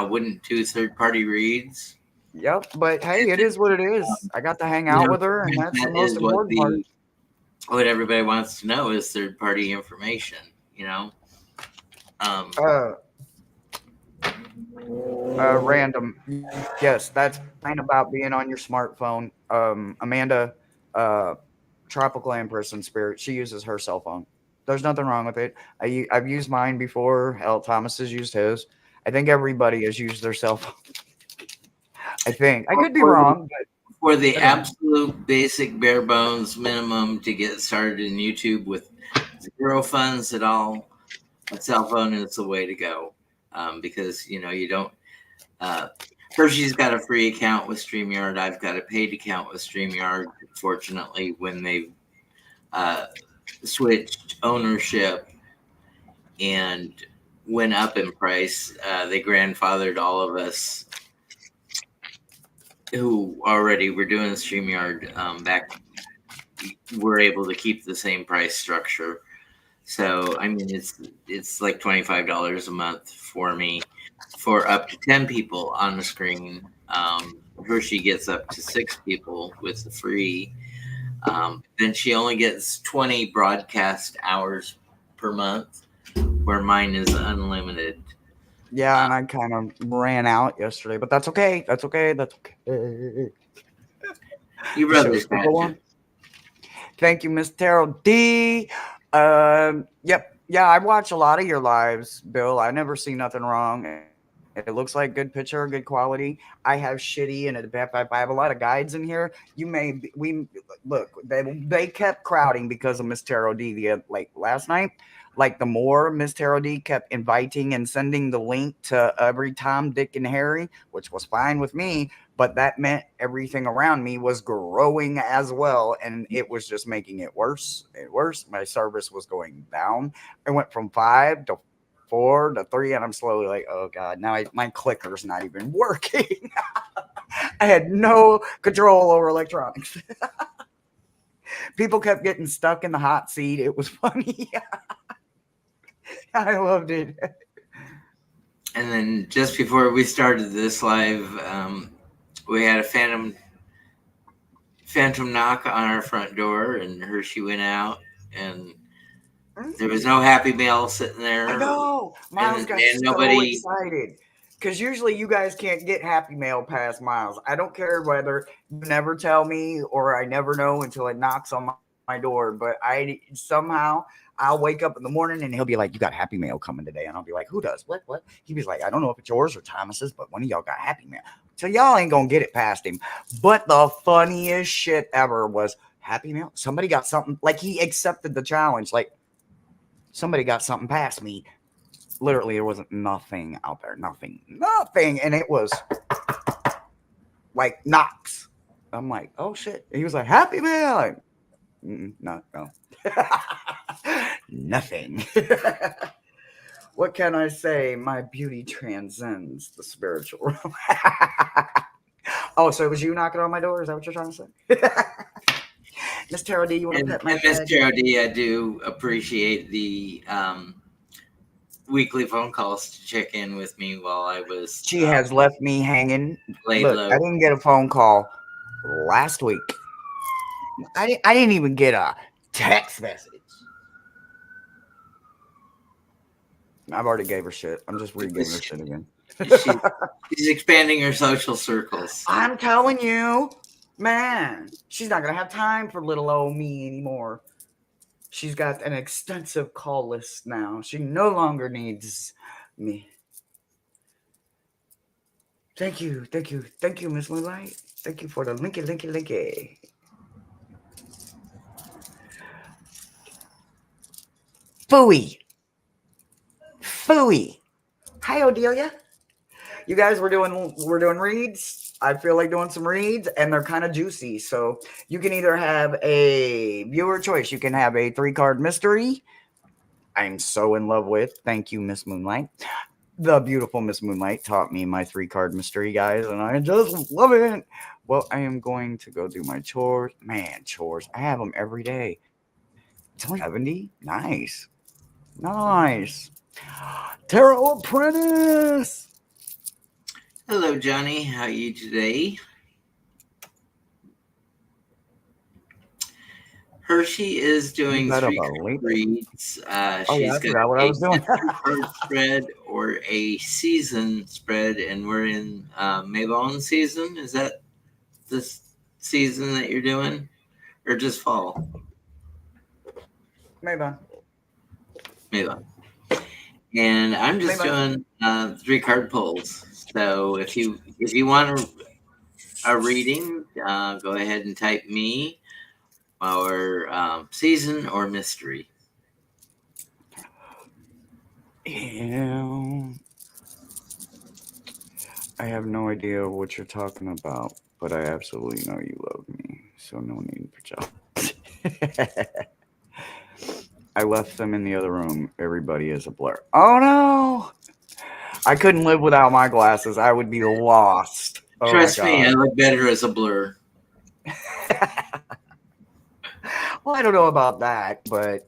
wouldn't do third-party reads. Yep. But hey, it is what it is. I got to hang out with her, and that's the that most is what important part. what everybody wants to know is third-party information. Um, Uh, Random. Yes, that's fine about being on your smartphone. Amanda, uh, tropical and person spirit. She uses her cell phone. There's nothing wrong with it. I've used mine before. Hell, Thomas has used his. I think everybody has used their cell phone. I think I For, could be for the wrong, but for the I don't know. absolute basic bare bones minimum to get started in YouTube with zero funds at all, a cell phone is the way to go. Because you don't. Uh, Hershey's got a free account with StreamYard. I've got a paid account with StreamYard. Fortunately, when they uh, switched ownership and went up in price, they grandfathered all of us who already were doing StreamYard back. Were able to keep the same price structure. So I mean, it's like $25 a month for me for up to 10 people on the screen. Hershey gets up to 6 people with the free. Then she only gets 20 broadcast hours per month, where mine is unlimited. Yeah, Uh, and I kind of ran out yesterday, but that's okay. That's okay. That's okay. you The show brothers still go gotcha. on. Thank you, Miss Terrell D. Yep. Yeah, I watch a lot of your lives, Bill. I never see nothing wrong. It looks like good picture, good quality. I have shitty and if I have a lot of guides in here, you may be, we look. They kept crowding because of Miss Tarot D like last night. Like the more Miss Tarot D kept inviting and sending the link to every Tom, Dick, and Harry, which was fine with me, but that meant everything around me was growing as well, and it was just making it worse and worse. My service was going down. I went from 5 to 4 to 3, and I'm slowly like, oh god, now my clicker's not even working. I had no control over electronics. People kept getting stuck in the hot seat. It was funny. I loved it. And then just before we started this live, we had a phantom knock on our front door, and Hershey went out, and there was no Happy Meal sitting I there, know. and, Miles got and so nobody. excited because usually you guys can't get Happy Mail past Miles. I don't care whether you never tell me or I never know until it knocks on my door. But I somehow I'll wake up in the morning and he'll be like, "You got Happy Mail coming today," and I'll be like, "Who does? What? What?" He be like, "I don't know if it's yours or Thomas's, but one of y'all got Happy Mail." So y'all ain't gonna get it past him. But the funniest shit ever was Happy Mail. Somebody got something like he accepted the challenge. Like somebody got something past me. Literally there wasn't nothing out there, nothing, and it was like knocks. I'm like, oh shit. And he was like, Happy Meal. Like, no. Nothing. What can I say? My beauty transcends the spiritual realm. Oh, so it was you knocking on my door? Is that what you're trying to say? Miss Tara D, you want to And, pet my and Miss bed? Charity, I do appreciate the weekly phone calls to check in with me while I was She has left me hanging. laid Look, I low. didn't get a phone call last week. I didn't even get a text message. I've already gave her shit. I'm just re-giving her shit again. She, she's expanding her social circles. I'm telling you, man, she's not gonna have time for little old me anymore. She's got an extensive call list now. She no longer needs me. Thank you, Miss Moonlight. Thank you for the linky. Fooey, fooey. Hi, Odelia. You guys we're doing reads. I feel like doing some reads, and they're kind of juicy. So you can either have a viewer choice. You can have a 3 card mystery. I'm so in love with. Thank you, Miss Moonlight. The beautiful Miss Moonlight taught me my 3 card mystery, guys, and I just love it. Well, I am going to go do my chores. Man, chores. I have them every day. It's only 70. Nice. Nice. Tarot Apprentice. Hello, Johnny. How are you today? Hershey is You doing better three believe it. reads. Oh yeah, She's I got forgot what I a was doing. mystery card spread or a season spread, and we're in Maybon season. Is that this season that you're doing, or just fall? Maybe. Maybon. And I'm just Maybe. doing 3 card pulls. So if you want a reading, go ahead and type me or season or mystery. Yeah. I have no idea what you're talking about, but I absolutely know you love me, so no need for jealousy. I left them in the other room. Everybody is a blur. Oh no! I couldn't live without my glasses. I would be lost. Oh my Trust me, I god. look better as a blur. Well, I don't know about that, but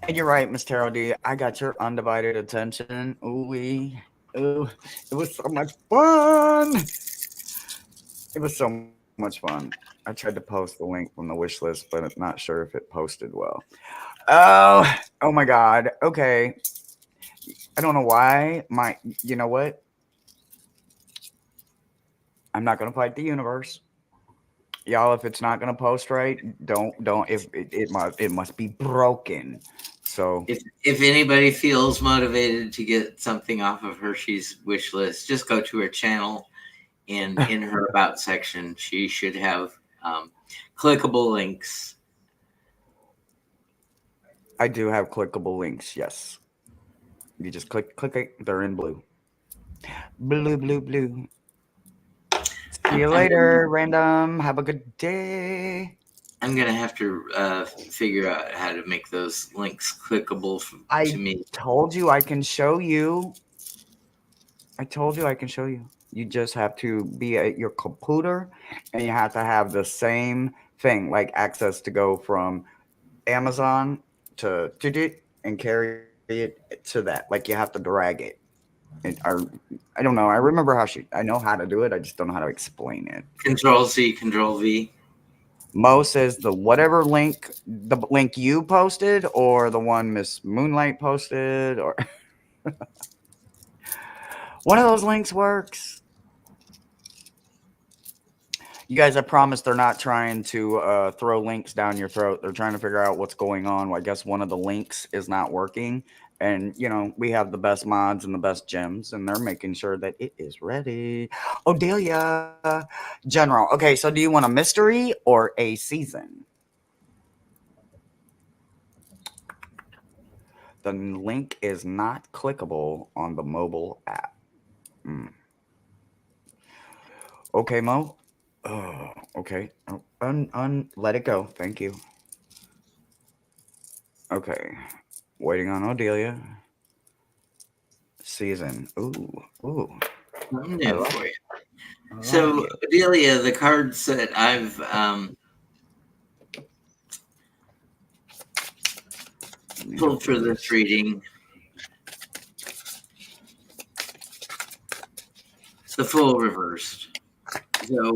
and you're right, Miss Tarot D. I got your undivided attention. Ooh wee. Ooh, it was so much fun. It was so much fun. I tried to post the link from the wish list, but I'm not sure if it posted well. Oh my god. Okay. I don't know why. You know what? I'm not gonna fight the universe, y'all. If it's not gonna post right, don't. If it must be broken. So If anybody feels motivated to get something off of Hershey's wish list, just go to her channel, and in her about section, she should have clickable links. I do have clickable links. Yes, you just click it. They're in blue. Blue, blue, blue. See you I'm gonna, later, random. Have a good day. I'm gonna have to figure out how to make those links clickable to I me. told you I can show you. I told you I can show you. You just have to be at your computer and you have to have the same thing, like access to go from Amazon to it and carry it to that. Like you have to drag it. Or I don't know. I remember how I know how to do it. I just don't know how to explain it. Control C, Control V. Mo says the link you posted, or the one Miss Moonlight posted, or one of those links works. You guys, I promise they're not trying to throw links down your throat. They're trying to figure out what's going on. Well, I guess one of the links is not working. And, we have the best mods and the best gems, and they're making sure that it is ready. Odelia, General. Okay, so do you want a mystery or a season? The link is not clickable on the mobile app. Mm. Okay, Mo. Oh, okay. Oh, let it go. Thank you. Okay. Waiting on Odelia. Season. Ooh, ooh. I'm I new like for you. I like So, it. Adelia, the cards that I've Let me pulled do for this this. reading, the full reversed. So,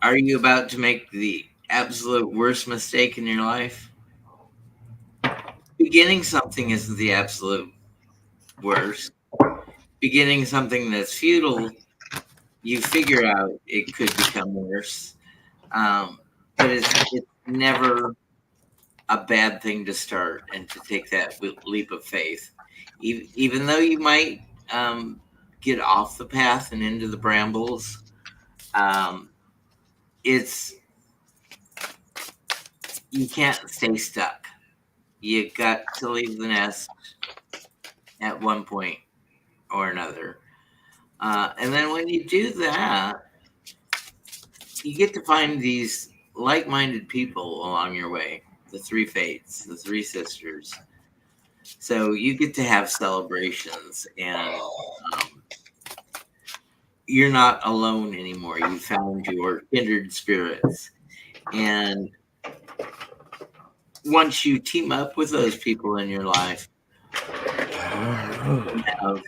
are you about to make the absolute worst mistake in your life? Beginning something isn't the absolute worst. Beginning something that's futile, you figure out it could become worse. But it's never a bad thing to start and to take that leap of faith. Even though you might get off the path and into the brambles, um, it's you can't stay stuck. You got to leave the nest at one point or another. And then when you do that, you get to find these like minded people along your way, the 3 fates, the 3 sisters. So you get to have celebrations, and um, you're not alone anymore. You found your kindred spirits. And once you team up with those people in your life, you have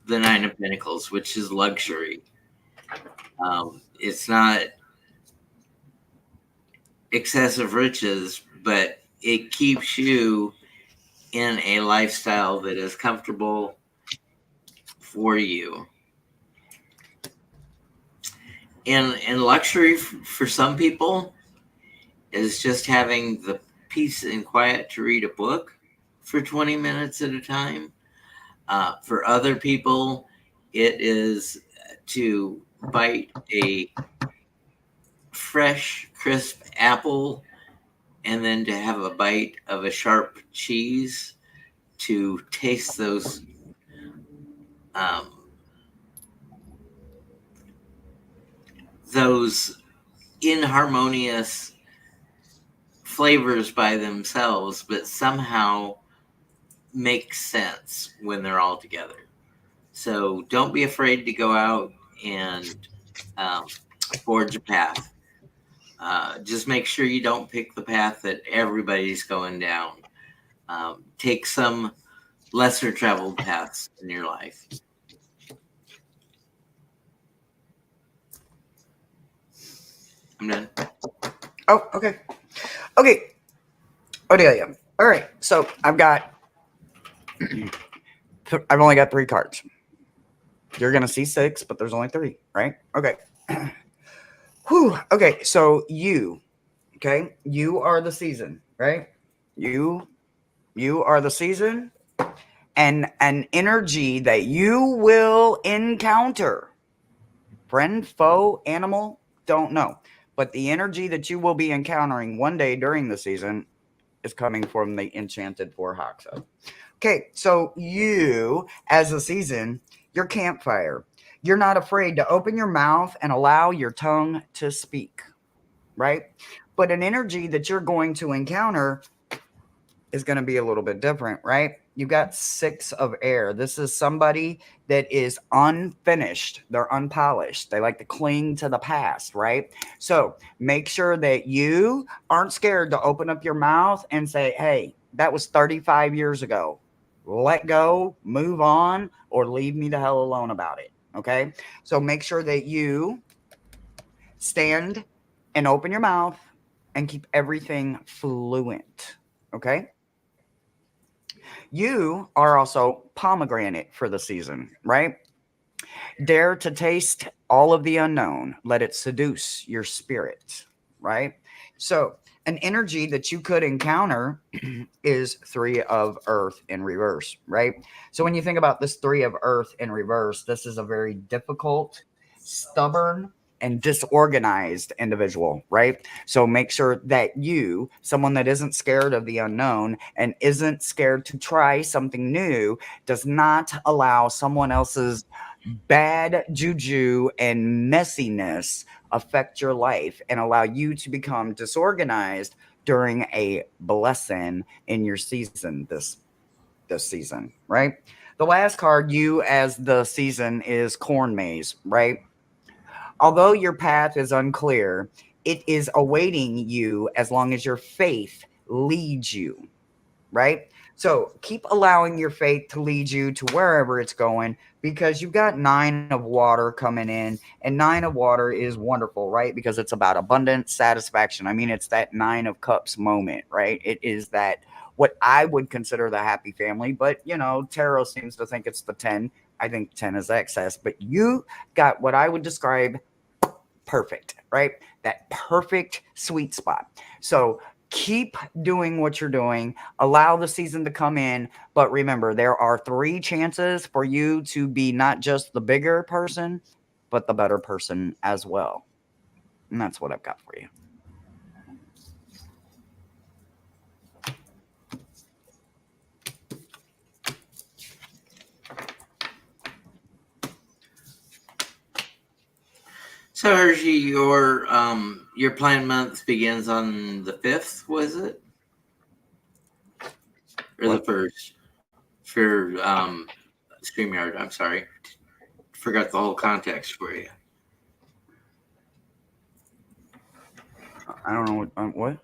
the 9 of Pentacles, which is luxury. It's not excessive riches, but it keeps you in a lifestyle that is comfortable for you. And luxury for some people is just having the peace and quiet to read a book for 20 minutes at a time. For other people, it is to bite a fresh, crisp apple and then to have a bite of a sharp cheese to taste um, those inharmonious flavors by themselves, but somehow make sense when they're all together. So don't be afraid to go out and um, forge a path. Just make sure you don't pick the path that everybody's going down. Take some lesser traveled paths in your life. I'm done. Oh, okay. Okay. Odelia. All right. So I've only got 3 cards. You're going to see 6, but there's only 3, right? Okay. Whew. Okay. So okay, you are the season, right? You are the season, and an energy that you will encounter. Friend, foe, animal, don't know. But the energy that you will be encountering one day during the season is coming from the enchanted 4 Hoxa. Okay, so you, as a season, your campfire, you're not afraid to open your mouth and allow your tongue to speak, right? But an energy that you're going to encounter is going to be a little bit different, right? You got 6 of air. This is somebody that is unfinished. They're unpolished. They like to cling to the past, right? So make sure that you aren't scared to open up your mouth and say, hey, that was 35 years ago. Let go, move on, or leave me the hell alone about it. Okay. So make sure that you stand and open your mouth and keep everything fluent. Okay. You are also pomegranate for the season, right? Dare to taste all of the unknown. Let it seduce your spirit, right? So, an energy that you could encounter is 3 of earth in reverse, right? So, when you think about this 3 of earth in reverse, this is a very difficult, stubborn, and disorganized individual, right? So make sure that you, someone that isn't scared of the unknown and isn't scared to try something new, does not allow someone else's bad juju and messiness affect your life and allow you to become disorganized during a blessing in your season this season, right? The last card, you as the season, is corn maze, right? Although your path is unclear, it is awaiting you as long as your faith leads you, right? So keep allowing your faith to lead you to wherever it's going, because you've got 9 of water coming in, and 9 of water is wonderful, right? Because it's about abundance, satisfaction. I mean, it's that 9 of cups moment, right? It is that what I would consider the happy family, but tarot seems to think it's the 10. I think 10 is excess, but you got what I would describe perfect, right? That perfect sweet spot. So keep doing what you're doing, allow the season to come in, but remember, there are 3 chances for you to be not just the bigger person, but the better person as well. And that's what I've got for you. So Hershey, your planned month begins on the 5th, was it? Or the What? 1st? For StreamYard, I'm sorry. Forgot the whole context for you. I don't know what?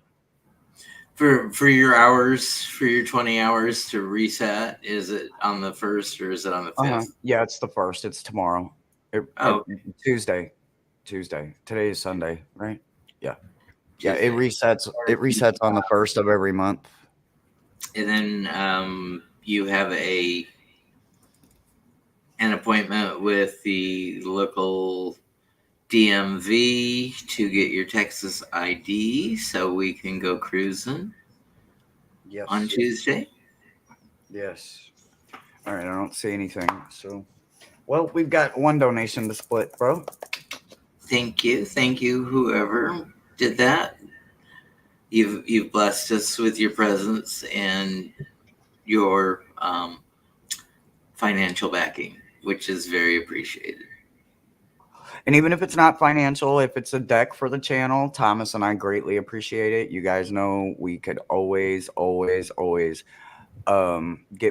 For your hours, for your 20 hours to reset, is it on the 1st or is it on the 5th? Yeah, it's the 1st. It's tomorrow. Oh, Tuesday. Today is Sunday, right? Yeah. Yeah, just it resets on the first of every month. and then you have an appointment with the local DMV to get your Texas ID so we can go cruising on Yes. Tuesday. Yes. All right, I don't see anything. So, well, we've got one donation to split, bro. Thank you, whoever did that. You've blessed us with your presence and your financial backing, which is very appreciated. And even if it's not financial, if it's a deck for the channel, Thomas and I greatly appreciate it. You guys know we could always get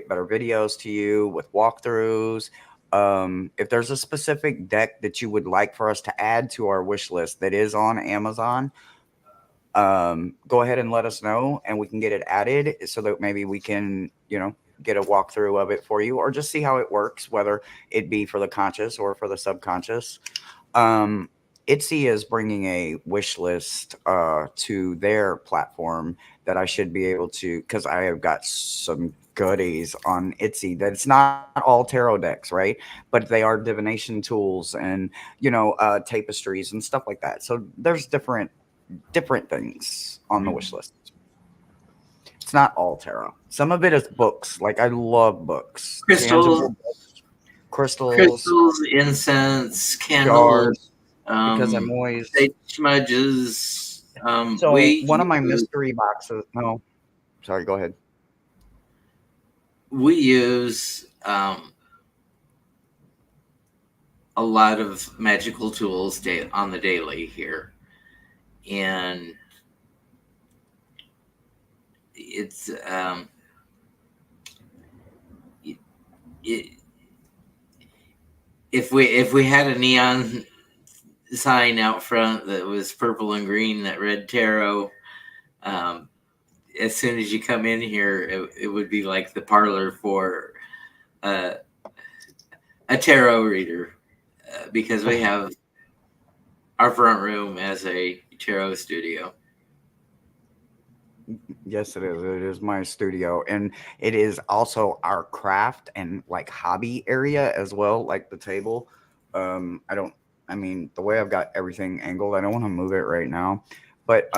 better videos to you with walkthroughs. If there's a specific deck that you would like for us to add to our wish list that is on Amazon, go ahead and let us know and we can get it added so that maybe we can, get a walkthrough of it for you or just see how it works, whether it be for the conscious or for the subconscious. Etsy is bringing a wish list to their platform that I should be able to, because I have got some goodies on Etsy that it's not all tarot decks, right? But they are divination tools and tapestries and stuff like that. So there's different things on the wish list. It's not all tarot. Some of it is books. Like I love books, Crystals, tangible books, crystals, crystals, incense, candles, jars, because I'm always sage smudges. so one of my mystery boxes. No, sorry, go ahead. We use a lot of magical tools on the daily here, and it's it, if we had a neon sign out front that was purple and green that read tarot, as soon as you come in here, it would be like the parlor for uh, a tarot reader, because we have our front room as a tarot studio. Yes, it is. It is my studio, and it is also our craft and like hobby area as well, like the table. I don't. I mean, the way I've got everything angled, I don't want to move it right now, but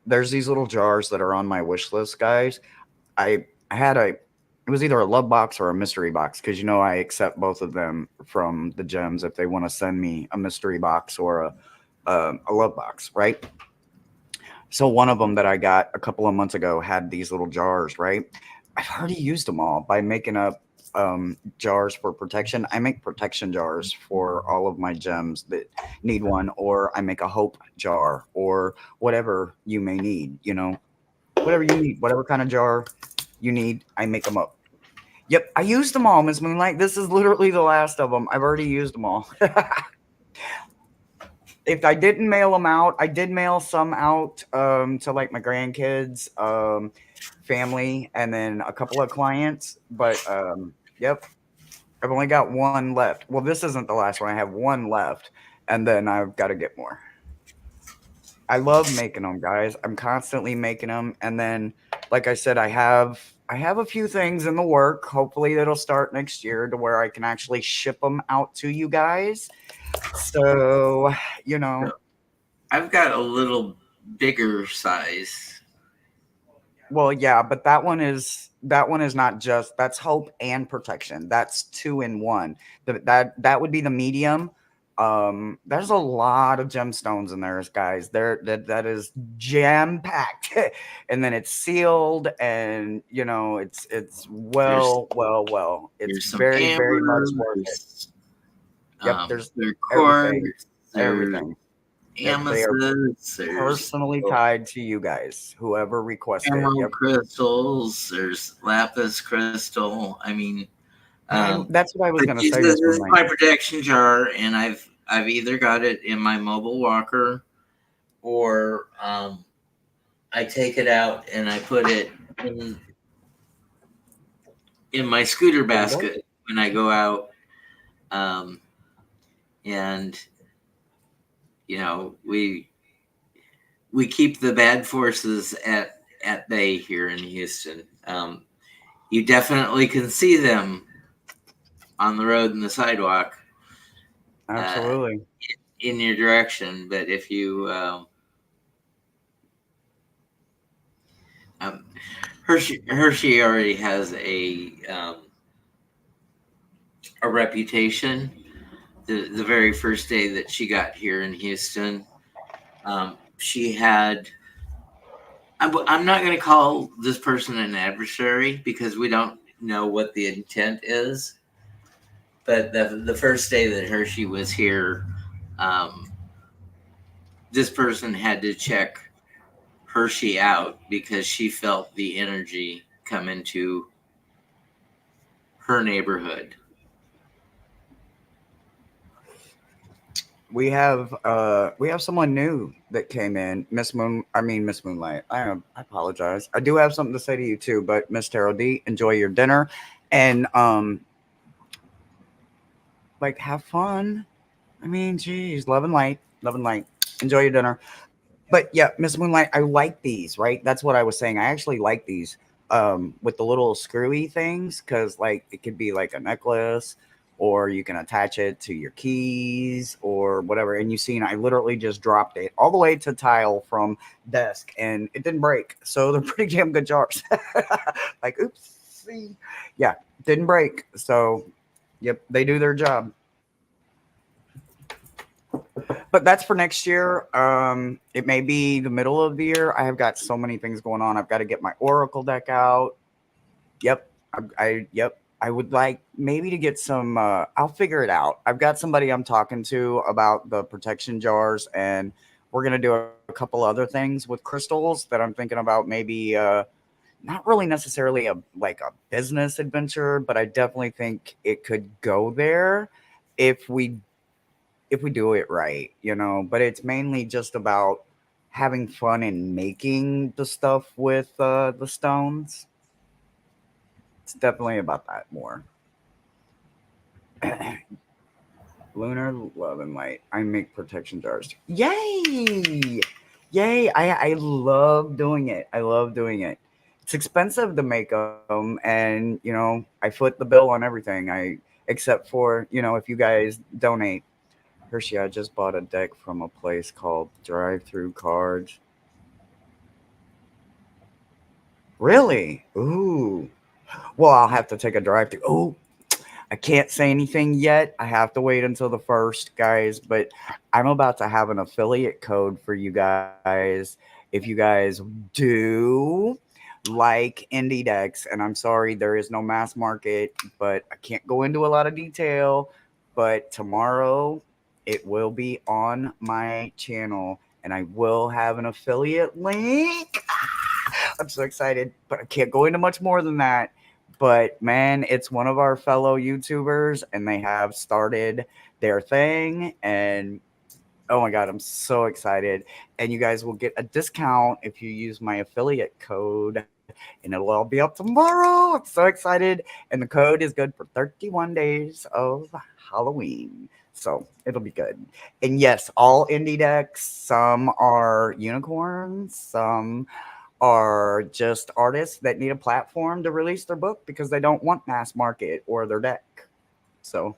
there's these little jars that are on my wish list, guys. I had a. It was either a love box or a mystery box because I accept both of them from the gems if they want to send me a mystery box or a love box, right? So one of them that I got a couple of months ago had these little jars, right? I've already used them all by making up jars for protection. I make protection jars for all of my gems that need one, or I make a hope jar, or whatever you may need, whatever you need, whatever kind of jar you need, I make them up. Yep, I used them all, Miss Moonlight. This is literally the last of them. I've already used them all. If I didn't mail them out, I did mail some out to like my grandkids, family, and then a couple of clients. But yep, I've only got one left. Well, this isn't the last one. I have one left, and then I've got to get more. I love making them, guys. I'm constantly making them, and then, like I said, I have a few things in the work. Hopefully, that'll start next year to where I can actually ship them out to you guys. So, I've got a little bigger size. well, yeah, but that one is not just that's hope and protection. That's two in one. That would be the medium. There's a lot of gemstones in there, guys. That is jam packed, and then it's sealed, and it's There's well. It's there's some very very much amber. worth it. There's Yep, there's everything, quartz. There's everything. Yep, they are amethyst. There's personally tied to you guys, whoever requested. emerald Yep. crystals. There's lapis crystal. I mean, And that's what I was but gonna this say, Miss is Moonlight. my protection jar, and I've either got it in my mobile walker, or I take it out and I put it in my scooter There you go. basket when I go out. Um, and we we keep the bad forces at bay here in Houston. You definitely can see them on the road and the sidewalk uh, Absolutely. in your direction. But if you um, Hershe already has a reputation. The very first day that she got here in Houston, she had. I'm not going to call this person an adversary because we don't know what the intent is. But the first day that Hershe was here, um, this person had to check Hershe out because she felt the energy come into her neighborhood. We have someone new that came in, Miss Moonlight. I apologize. I do have something to say to you too, but Miss Tarot D, enjoy your dinner, and like have fun. I mean, geez, love and light, love and light. Enjoy your dinner. But yeah, Miss Moonlight, I like these, right? That's what I was saying. I actually like these with the little screwy things because, like, it could be like a necklace or you can attach it to your keys or whatever. And you seen, I literally just dropped it all the way to tile from desk and it didn't break. So they're pretty damn good jars. Like, oops, see, yeah, didn't break. So, yep, they do their job. But that's for next year. It may be the middle of the year. I have got so many things going on. I've got to get my Oracle deck out. Yep. Yep. I would like maybe to get some. I'll figure it out. I've got somebody I'm talking to about the protection jars, and we're gonna do a couple other things with crystals that I'm thinking about. Maybe not really necessarily a like a business adventure, but I definitely think it could go there if we do it right, you know. But it's mainly just about having fun and making the stuff with the stones. It's definitely about that more. Lunar love and light. I make protection jars. Yay! Yay! I love doing it. I love doing it. It's expensive to make them, and you know I foot the bill on everything. I except for if you guys donate. Hershey, I just bought a deck from a place called Drive Through Cards. Really? Ooh. Well, I'll have to take a drive through. Oh, I can't say anything yet. I have to wait until the first, guys. But I'm about to have an affiliate code for you guys. If you guys do like indie decks, and I'm sorry, there is no mass market, but I can't go into a lot of detail. But tomorrow it will be on my channel, and I will have an affiliate link. I'm so excited, but I can't go into much more than that. But man, it's one of our fellow YouTubers, and they have started their thing. And oh my God, I'm so excited. And you guys will get a discount if you use my affiliate code, and it'll all be up tomorrow. I'm so excited. And the code is good for 31 days of Halloween. So it'll be good. And yes, all indie decks, some are unicorns, some are just artists that need a platform to release their book because they don't want mass market or their deck. So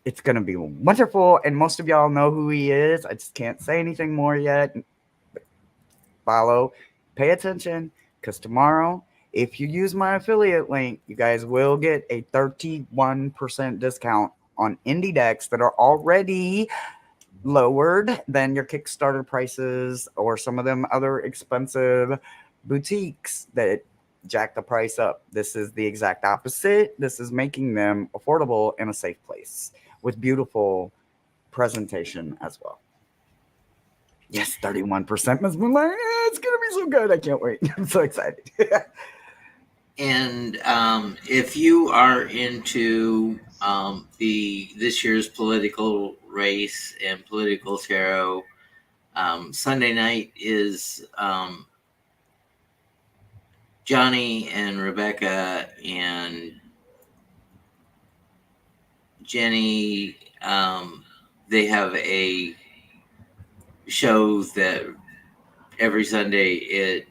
it's going to be wonderful. And most of y'all know who he is. I just can't say anything more yet. Follow, pay attention, because tomorrow, if you use my affiliate link, you guys will get a 31% discount on indie decks that are already lowered than your Kickstarter prices or some of them other expensive boutiques that jack the price up. This is the exact opposite. This is making them affordable in a safe place with beautiful presentation as well. Yes, 31%, Ms. Moonlight. It's going to be so good. I can't wait. I'm so excited. And if you are into the this year's political race and political tarot, Sunday night is Johnny and Rebecca and Jenny. They have a show that every Sunday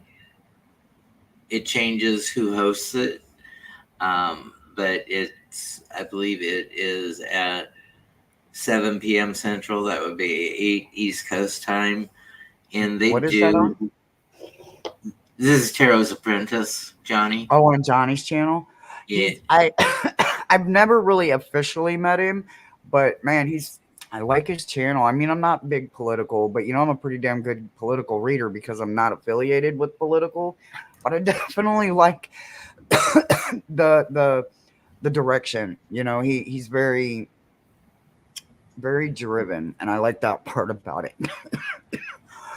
it changes who hosts it, but I believe it is at 7 p.m. Central. That would be 8 East Coast time, and they What is that do. on? This is Tarot's Apprentice, Johnny. Oh, on Johnny's channel. Yeah, I've never really officially met him, but man, I like his channel. I mean, I'm not big political, but I'm a pretty damn good political reader because I'm not affiliated with political. But I definitely like the the direction. He's very very driven, and I like that part about it.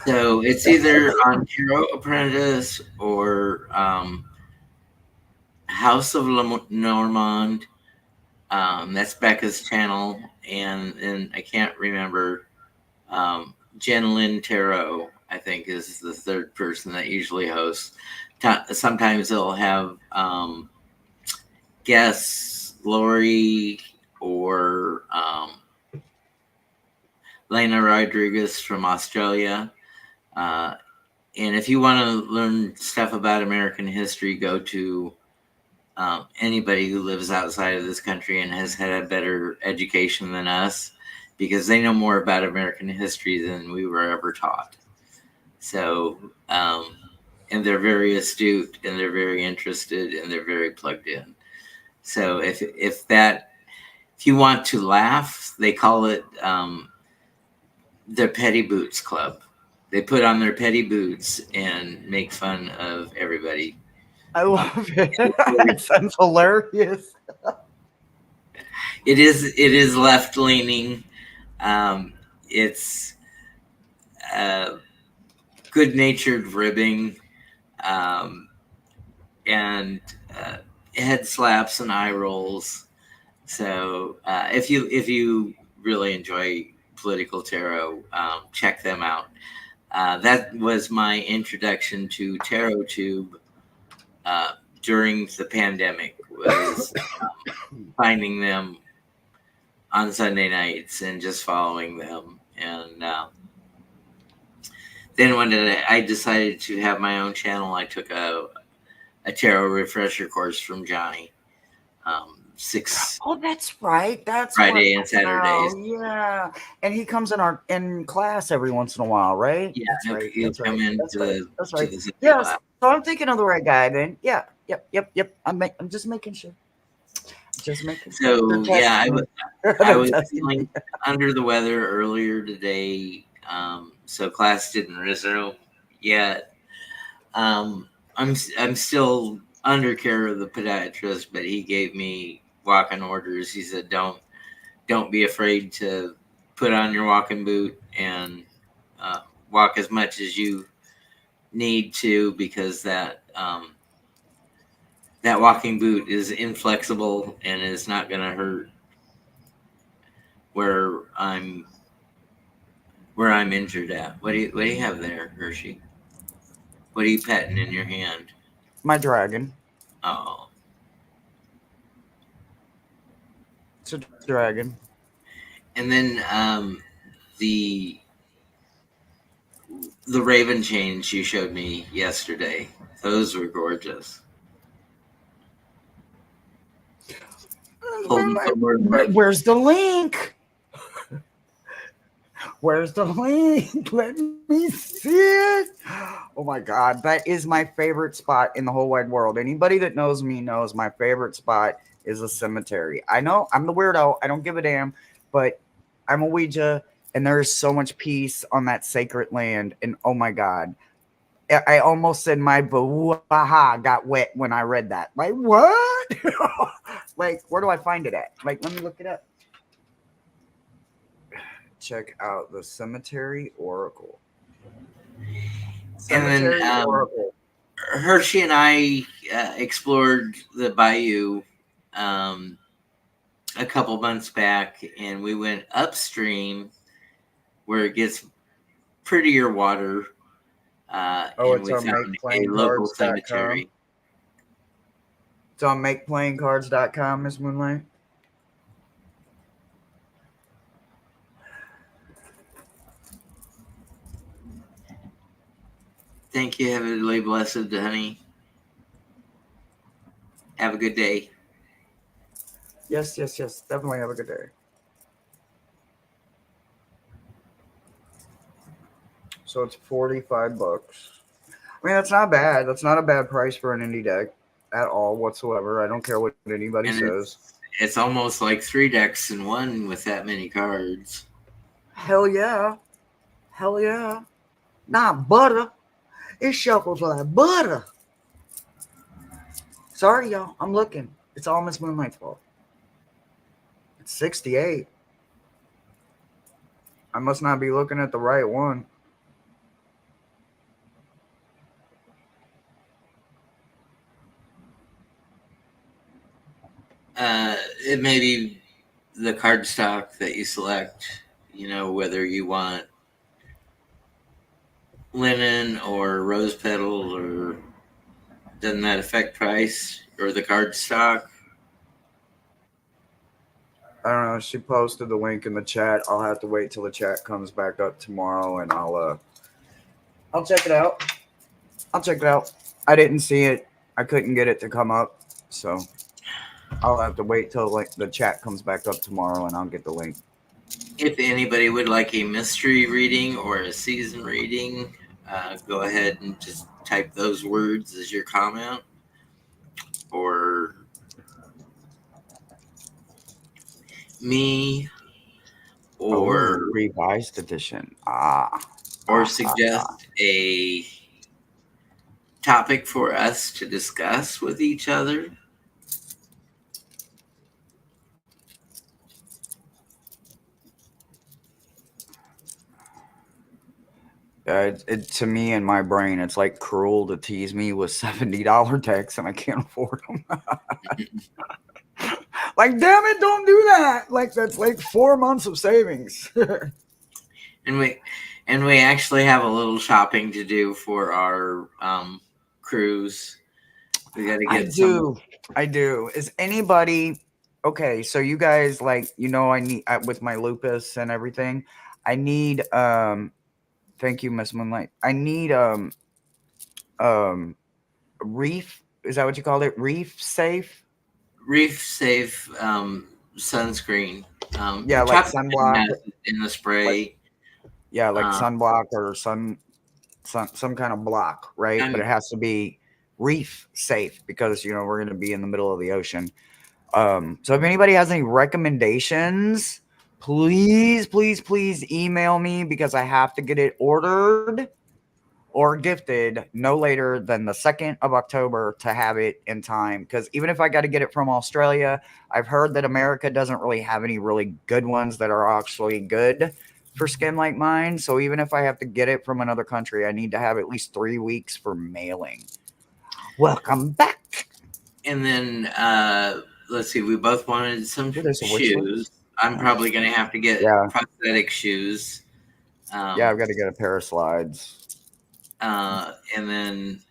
so it's either on Tarot Apprentice or House of Normand. That's Becca's channel, and I can't remember. Jen Lynn Tarot, I think, is the third person that usually hosts. Sometimes they'll have guests, Lori or Lena Rodriguez from Australia. And if you want to learn stuff about American history, go to anybody who lives outside of this country and has had a better education than us, because they know more about American history than we were ever taught. So, and they're very astute, and they're very interested, and they're very plugged in. So if you want to laugh, they call it their Petty Boots Club. They put on their petty boots and make fun of everybody. I love it. It sounds hilarious. It is left leaning. It's good natured ribbing, and head slaps and eye rolls. So if you really enjoy political tarot, check them out. That was my introduction to Tarot Tube during the pandemic. Was finding them on Sunday nights and just following them. And then when I decided to have my own channel, I took a tarot refresher course from Johnny. 6 Oh, that's right. That's Friday and Saturdays. Oh, yeah. And he comes in class every once in a while, right? Yeah, That's right. he'll That's come right. in That's to right. the That's to right. the Sunday Yes. class. So I'm thinking of the right guy then. Yeah. Yep. I'm just making sure. Just making sure. So They're yeah, testing me. I They're was testing me. feeling under the weather earlier today, so class didn't resume yet. I'm still under care of the podiatrist, but he gave me walking orders. He said, don't be afraid to put on your walking boot and walk as much as you need to, because that walking boot is inflexible and is not going to hurt where I'm injured at. What do you have there, Hershe? What are you petting in your hand? My dragon. Oh, It's a dragon. and then the raven chains you showed me yesterday. Those were gorgeous. Holding forward. Where's the link? Where's the link? Let me see it. Oh my God. That is my favorite spot in the whole wide world. Anybody that knows me knows my favorite spot is a cemetery. I know I'm the weirdo. I don't give a damn, but I'm a Ouija, and there is so much peace on that sacred land. And oh my God. I almost said my bahaha got wet when I read that. Like, what? Like, where do I find it at? Like, let me look it up. Check out the Cemetery Oracle. Cemetery and then Oracle. Hershe and I explored the bayou a couple months back, and we went upstream where it gets prettier water. And we found a local cemetery. It's on makeplayingcards.com, Miss Moonlight. Thank you. Heavenly blessed, honey. Have a good day. Yes, yes, yes. Definitely have a good day. So it's $45. I mean, that's not bad. That's not a bad price for an indie deck at all whatsoever. I don't care what anybody And says. it's almost like 3 decks in one with that many cards. Hell yeah. Hell yeah. Not butter. It shuffles like butter. Sorry, y'all. I'm looking. It's all Miss Moonlight's fault. It's 68. I must not be looking at the right one. It may be the card stock that you select. You know, whether you want linen or rose petal, or doesn't that affect price or the card stock? I don't know. She posted the link in the chat. I'll have to wait till the chat comes back up tomorrow, and I'll check it out. I'll check it out. I didn't see it. I couldn't get it to come up, so I'll have to wait till like the chat comes back up tomorrow, and I'll get the link. If anybody would like a mystery reading or a season reading, go ahead and just type those words as your comment, or me, Oh, or revised edition. suggest a topic for us to discuss with each other. To me in my brain, it's like cruel to tease me with $70 decks, and I can't afford them. Like, damn it, don't do that. Like, that's like 4 months of savings. and we actually have a little shopping to do for our cruise. We got to I get some. do. I do. Is anybody okay? So you guys, like, I need with my lupus and everything. I need Thank you, Miss Moonlight. I need um reef. Is that what you called it? Reef safe. Reef Safe sunscreen. Yeah, like Chocolate sunblock. has it in the Like, spray. yeah, like Uh, sunblock or some kind of block, right? But I'm it has to be reef safe because we're going to be in the middle of the ocean. So if anybody has any recommendations, please, please, please email me because I have to get it ordered or gifted no later than the 2nd of October to have it in time. Because even if I got to get it from Australia, I've heard that America doesn't really have any really good ones that are actually good for skin like mine. So even if I have to get it from another country, I need to have at least 3 weeks for mailing. Welcome back. and then let's see. We both wanted some Ooh, there's a wish shoes. list. I'm Nice. probably going to have to get Yeah. prosthetic shoes. Yeah, I've got to get a pair of slides. And then,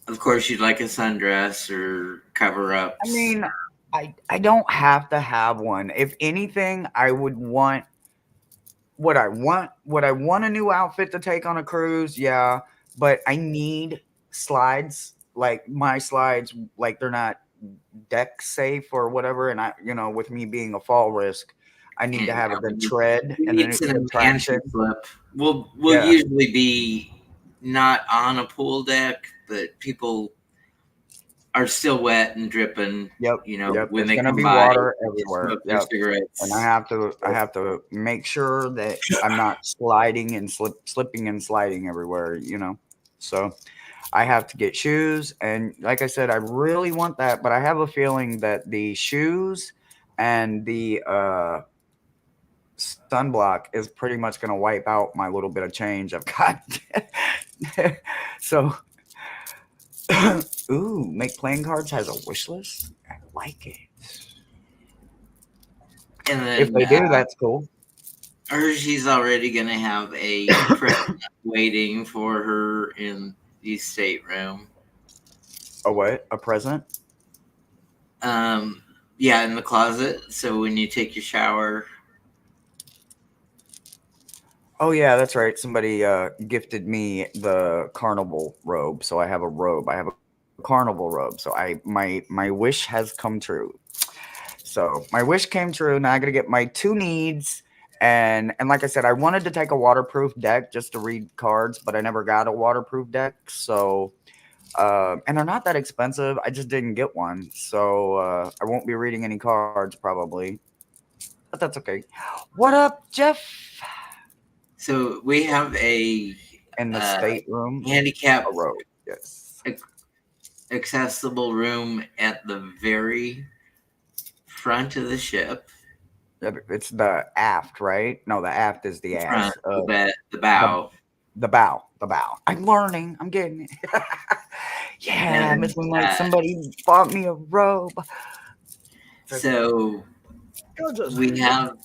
of course, you'd like a sundress or cover ups. I mean, I don't have to have one. If anything, I would want what I want. Would I want a new outfit to take on a cruise? Yeah, but I need slides. Like my slides, like they're not deck safe or whatever. And with me being a fall risk, I need to have a good tread We and need a some good anti traction. slip. We'll Yeah. usually be not on a pool deck, but people are still wet and dripping. Yep. When It's they gonna come be by water to everywhere. smoke their Yep. And I cigarettes. have to make sure that I'm not sliding and slipping and sliding everywhere. So I have to get shoes, and like I said, I really want that, but I have a feeling that the shoes and the sunblock is pretty much going to wipe out my little bit of change I've got. So, ooh, make playing cards has a wish list. I like it. And If then they do, that's cool. Hershe's already going to have a present waiting for her in the stateroom. A what? A present? Yeah, in the closet. So when you take your shower. Oh yeah, that's right. Somebody gifted me the carnival robe, so I have a robe. I have a carnival robe, so my wish has come true. So my wish came true. Now I got to get my two needs, and like I said, I wanted to take a waterproof deck just to read cards, but I never got a waterproof deck. So and they're not that expensive. I just didn't get one, so I won't be reading any cards probably, but that's okay. What up, Jeff? So we have a In the uh, stateroom, a handicap robe. Yes. ac- accessible room at the very front of the ship. It's the aft, right? No, the aft is the The front, ass. the The bow, the bow, the bow. I'm learning. I'm getting it. Yeah, and Miss Moonlight. Somebody bought me a robe. It's okay. so You'll just we read it. have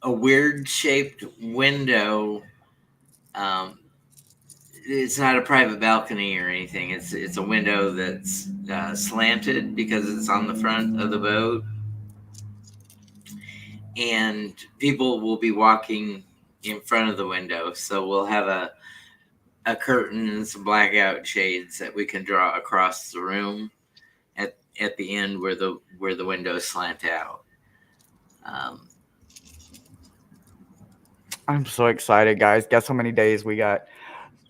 a weird shaped window. Um, it's not a private balcony or anything. It's a window that's slanted because it's on the front of the boat, and people will be walking in front of the window. So we'll have a curtain and some blackout shades that we can draw across the room at the end where the windows slant out. Um, I'm so excited, guys. Guess how many days we got?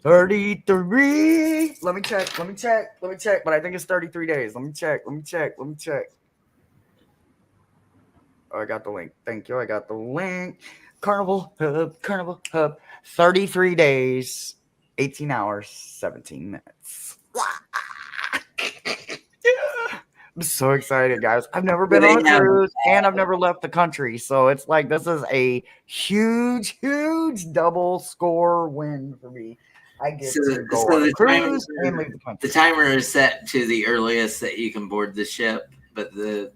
33. Let me check. Let me check. Let me check. But I think it's 33 days. Let me check. Let me check. Let me check. Oh, I got the link. Thank you. I got the link. Carnival Hub. Carnival Hub. 33 days, 18 hours, 17 minutes. I'm so excited, guys. I've never so been they on a have cruise and I've never left the country. So it's like this is a huge, huge double score win for me. I so get to go so on a cruise and leave the the country. timer is set to the earliest that you can board the ship, but the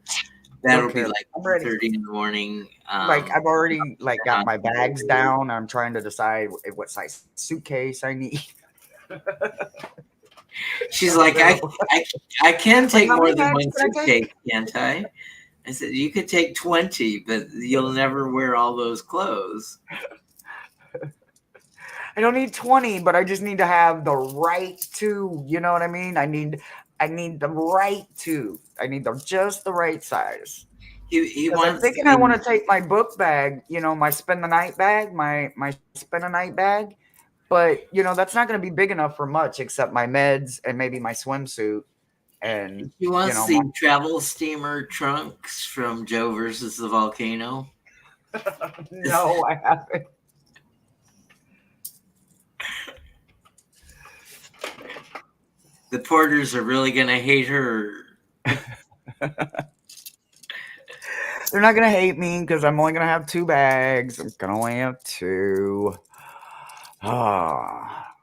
Don't that'll be care. like I'm ready. 1:30 in the morning. Like I've already like got On my the bags down. I'm trying to decide what size suitcase I need. She's I like, know. I can Like take how more many than bags one can I suitcase, take? can't I? I said, you could take 20, but you'll never wear all those clothes. I don't need 20, but I just need to have the right two. You know what I mean? I need the right two. I need just the right size. He Because I'm wants thinking I want to. to take my book bag, my spend the night bag, my spend the night bag. But that's not going to be big enough for much except my meds and maybe my swimsuit and He wants my the travel steamer trunks from Joe versus the volcano. no, I haven't. The porters are really gonna hate her. They're not gonna hate me because I'm only gonna have two bags. I'm gonna only have two. Ah,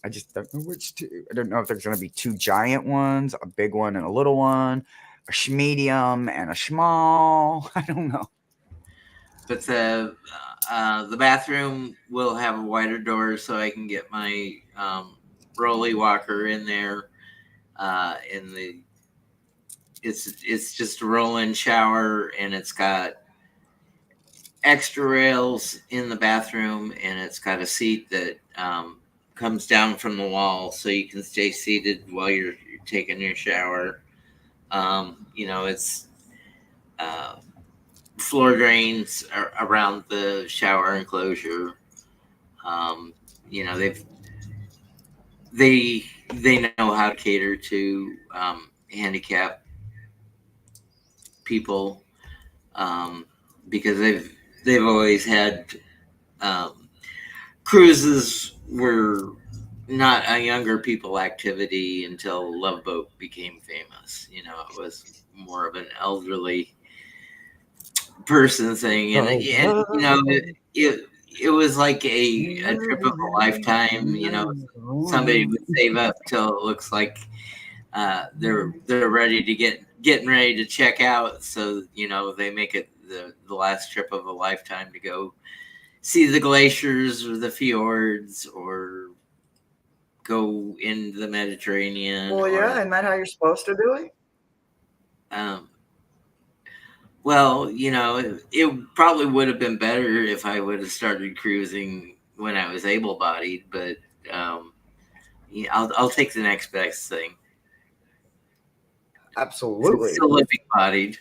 I just don't know which two. I don't know if there's gonna be two giant ones, a big one and a little one, a medium and a small. I don't know. But the bathroom will have a wider door so I can get my rolly walker in there. In the it's just a roll-in shower, and it's got extra rails in the bathroom, and it's got a seat that comes down from the wall so you can stay seated while you're taking your shower. It's uh, floor drains around the shower enclosure. Um, you know, they they know how to cater to handicapped people, um, because they've always had um, cruises were not a younger people activity until Love Boat became famous. It was more of an elderly person thing, and it was like a trip of a lifetime. Somebody would save up till it looks like they're ready to getting ready to check out, so they make it the last trip of a lifetime to go see the glaciers or the fjords or go into the Mediterranean Well, yeah, or isn't that how you're supposed to do it? um, well, it probably would have been better if I would have started cruising when I was able-bodied, but yeah, I'll take the next best thing. Absolutely. Still living-bodied.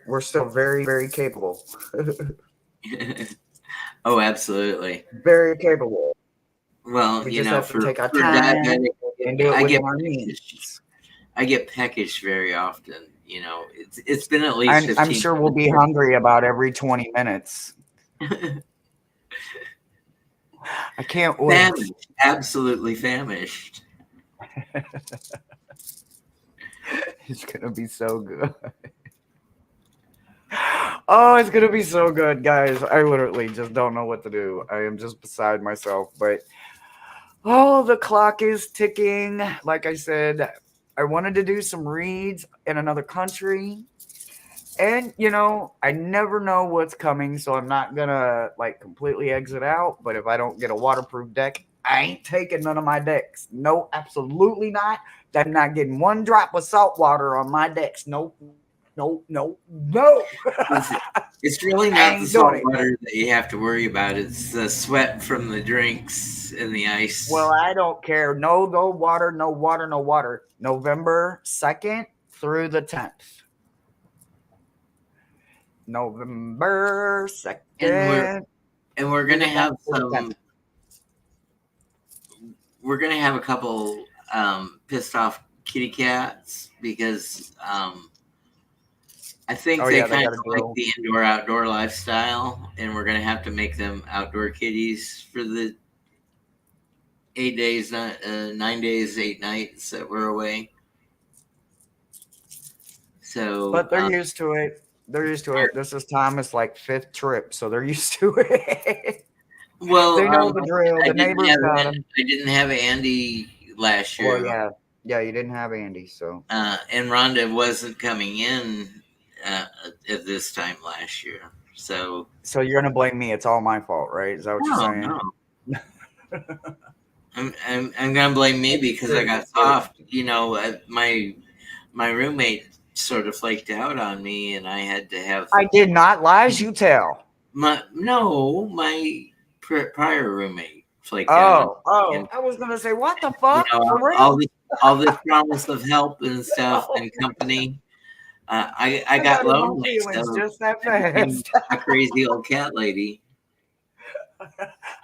We're still very, very capable. Oh, absolutely. Very capable. Well, We you just know, have to take our for time diabetic, and do it I get within our peckish. means. I get peckish very often. You know, it's been at least I'm 15 sure we'll be hungry about every 20 minutes. minutes. I can't wait. Famished, absolutely famished. It's gonna be so good. Oh, it's gonna be so good, guys. I literally just don't know what to do. I am just beside myself. But oh, the clock is ticking. Like I said, I wanted to do some reads in another country. And I never know what's coming, so I'm not gonna like completely exit out. But if I don't get a waterproof deck, I ain't taking none of my decks. No, absolutely not. I'm not getting one drop of salt water on my decks. No, no, no, no. It's really I not the ain't doing salt it. water that you have to worry about. It's the sweat from the drinks and the Well, ice. I don't care. No, no water, no water, no water. November 2nd through the 10th. November And 2nd we're through gonna the 10th. have some. We're gonna have a couple pissed off kitty cats because I think Oh they yeah, they kind got to of like grow. the indoor outdoor lifestyle, and we're gonna have to make them outdoor kitties for the 8 days, 9 days, 8 nights that we're away. So But they're used to it. They're used to it. This is Thomas' like fifth trip, so they're used to it. well, They know the drill. I The didn't neighbors have got them. I didn't have Andy last Well, year, yeah, yeah. You didn't have Andy, so and Rhonda wasn't coming in at this time last year. So you're gonna blame me. It's all my fault, right? Is that what you're no, saying? no, I'm gonna blame me because I got soft. You know, my roommate sort of flaked out on me, and I had to have I did not. Lies you tell. my prior roommate flaked out on Oh, me, oh. and I was gonna say, what the you fuck? know For all real? this promise of help and stuff Oh, and company. I I got got in my lonely, feelings so just that I became fast. a crazy old cat lady.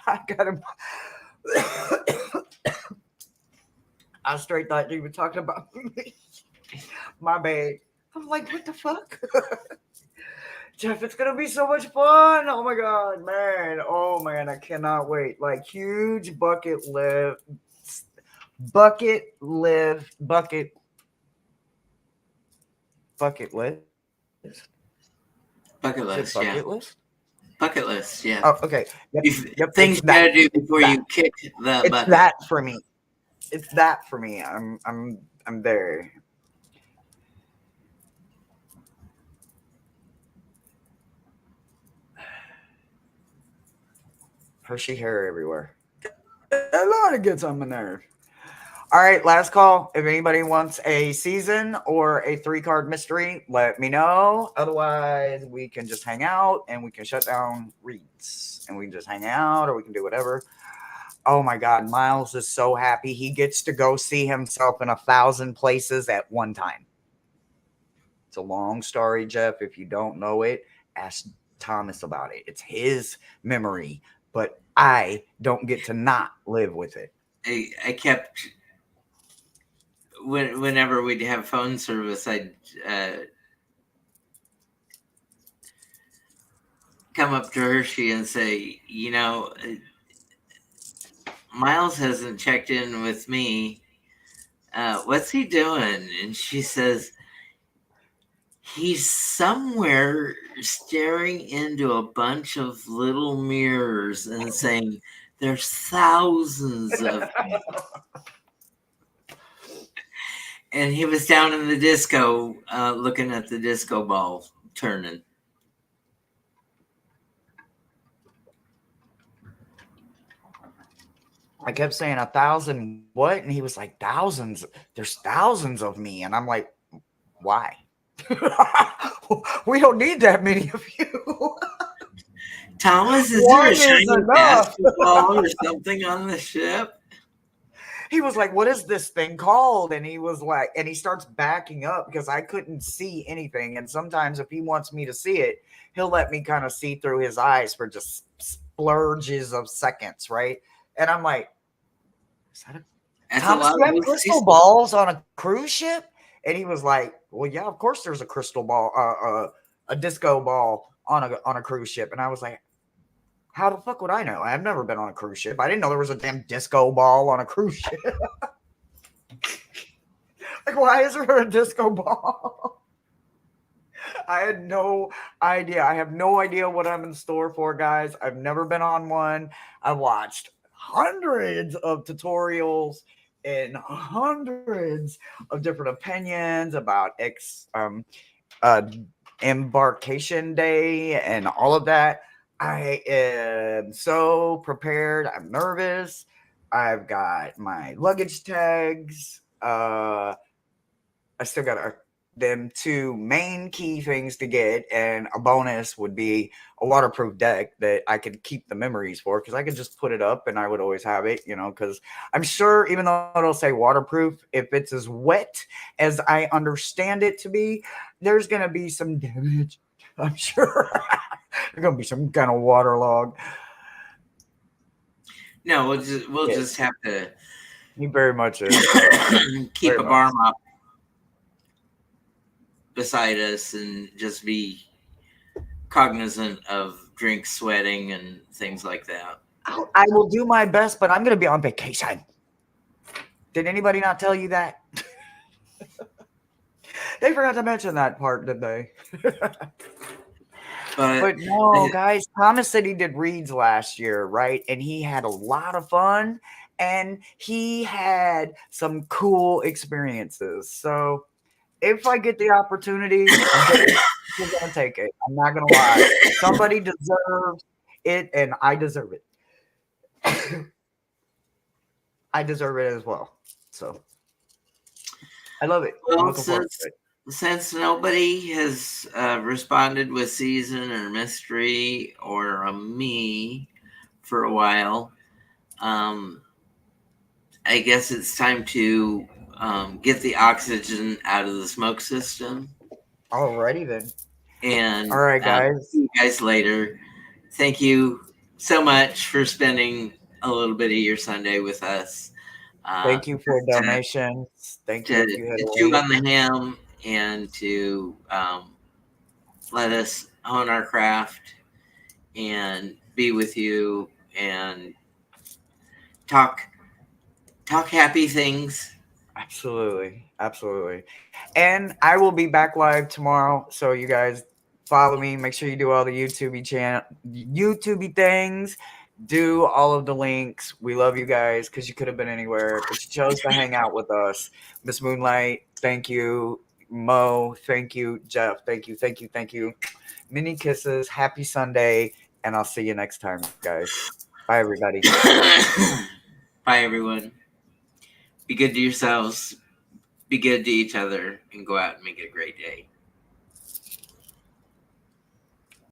I got him. I straight thought you were talking about me. My bad. I'm like, what the fuck? Jeff, it's gonna be so much fun. Oh my god, man. Oh man, I cannot wait. Like huge bucket list. Bucket Is it list, bucket yeah, list? bucket list, yeah. Oh, okay. Yep, yep. Things you gotta do before you kick the It's bucket. that for me. It's that for me. I'm there. Hershey hair everywhere. A lot of gets on my nerve. All right, last call. If anybody wants a season or a 3-card mystery, let me know. Otherwise, we can just hang out and we can shut down reads and we can just hang out or we can do whatever. Oh my God, Miles is so happy. He gets to go see himself in 1,000 places at one time. It's a long story, Jeff. If you don't know it, ask Thomas about it. It's his memory, but I don't get to not live with it. I kept whenever we'd have phone service, I'd come up to Hershey and say, you know, Miles hasn't checked in with me. What's he doing? And she says, he's somewhere staring into a bunch of little mirrors and saying, there's thousands of them. And he was down in the disco looking at the disco ball turning. I kept saying 1,000 what? And he was like, thousands. There's thousands of me. And I'm like, why? We don't need that many of you. Thomas, is there a One is shiny enough. basketball or something on the ship? He was like, "What is this thing called?" And he was like, and he starts backing up because I couldn't see anything. And sometimes if he wants me to see it, he'll let me kind of see through his eyes for just splurges of seconds, right? And I'm like, "Is that a That's a Thomas? lot Do you of have blue crystal space. balls on a cruise ship?" And he was like, "Well, yeah, of course there's a crystal ball, a disco ball on a cruise ship." And I was like, "How the fuck would I know? I've never been on a cruise ship. I didn't know there was a damn disco ball on a cruise ship." Like, why is there a disco ball? I had no idea. I have no idea what I'm in store for, guys. I've never been on one. I've watched hundreds of tutorials and hundreds of different opinions about uh, embarkation day and all of that. I am so prepared. I'm nervous. I've got my luggage tags. I still got them two main key things to get, and a bonus would be a waterproof deck that I could keep the memories for because I could just put it up and I would always have it, because I'm sure even though it'll say waterproof, if it's as wet as I understand it to be, there's going to be some damage. I'm sure there's going to be some kind of waterlog. No, we'll Yes, just have to he very much is. keep Very a much. bar mop beside us and just be cognizant of drink sweating and things like that. I will do my best, but I'm going to be on vacation. Did anybody not tell you that? They forgot to mention that part, did they? But But no, guys, Thomas said he did reads last year, right? And he had a lot of fun and he had some cool experiences. So if I get the opportunity, I'm going to take it. I'm not going to lie. Somebody deserves it and I deserve it. I deserve it as well. So I love it. I'm well, looking forward to it. since nobody has responded with season or mystery or a me for a while, I guess it's time to get the oxygen out of the smoke system. Alrighty then. And All right, guys. see you guys later. Thank you so much for spending a little bit of your Sunday with us. Thank you for To, donations. Thank you to, if you had to a chew link. on the ham and to let us hone our craft and be with you and talk happy things. Absolutely. Absolutely. And I will be back live tomorrow. So you guys follow me. Make sure you do all the YouTubey things. Do all of the links. We love you guys because you could have been anywhere, but you chose to hang out with us. Miss Moonlight, thank you. Mo, thank you. Jeff, thank you. Thank you. Thank you. Many kisses. Happy Sunday. And I'll see you next time, guys. Bye, everybody. Bye, everyone. Be good to yourselves, be good to each other, and go out and make it a great day.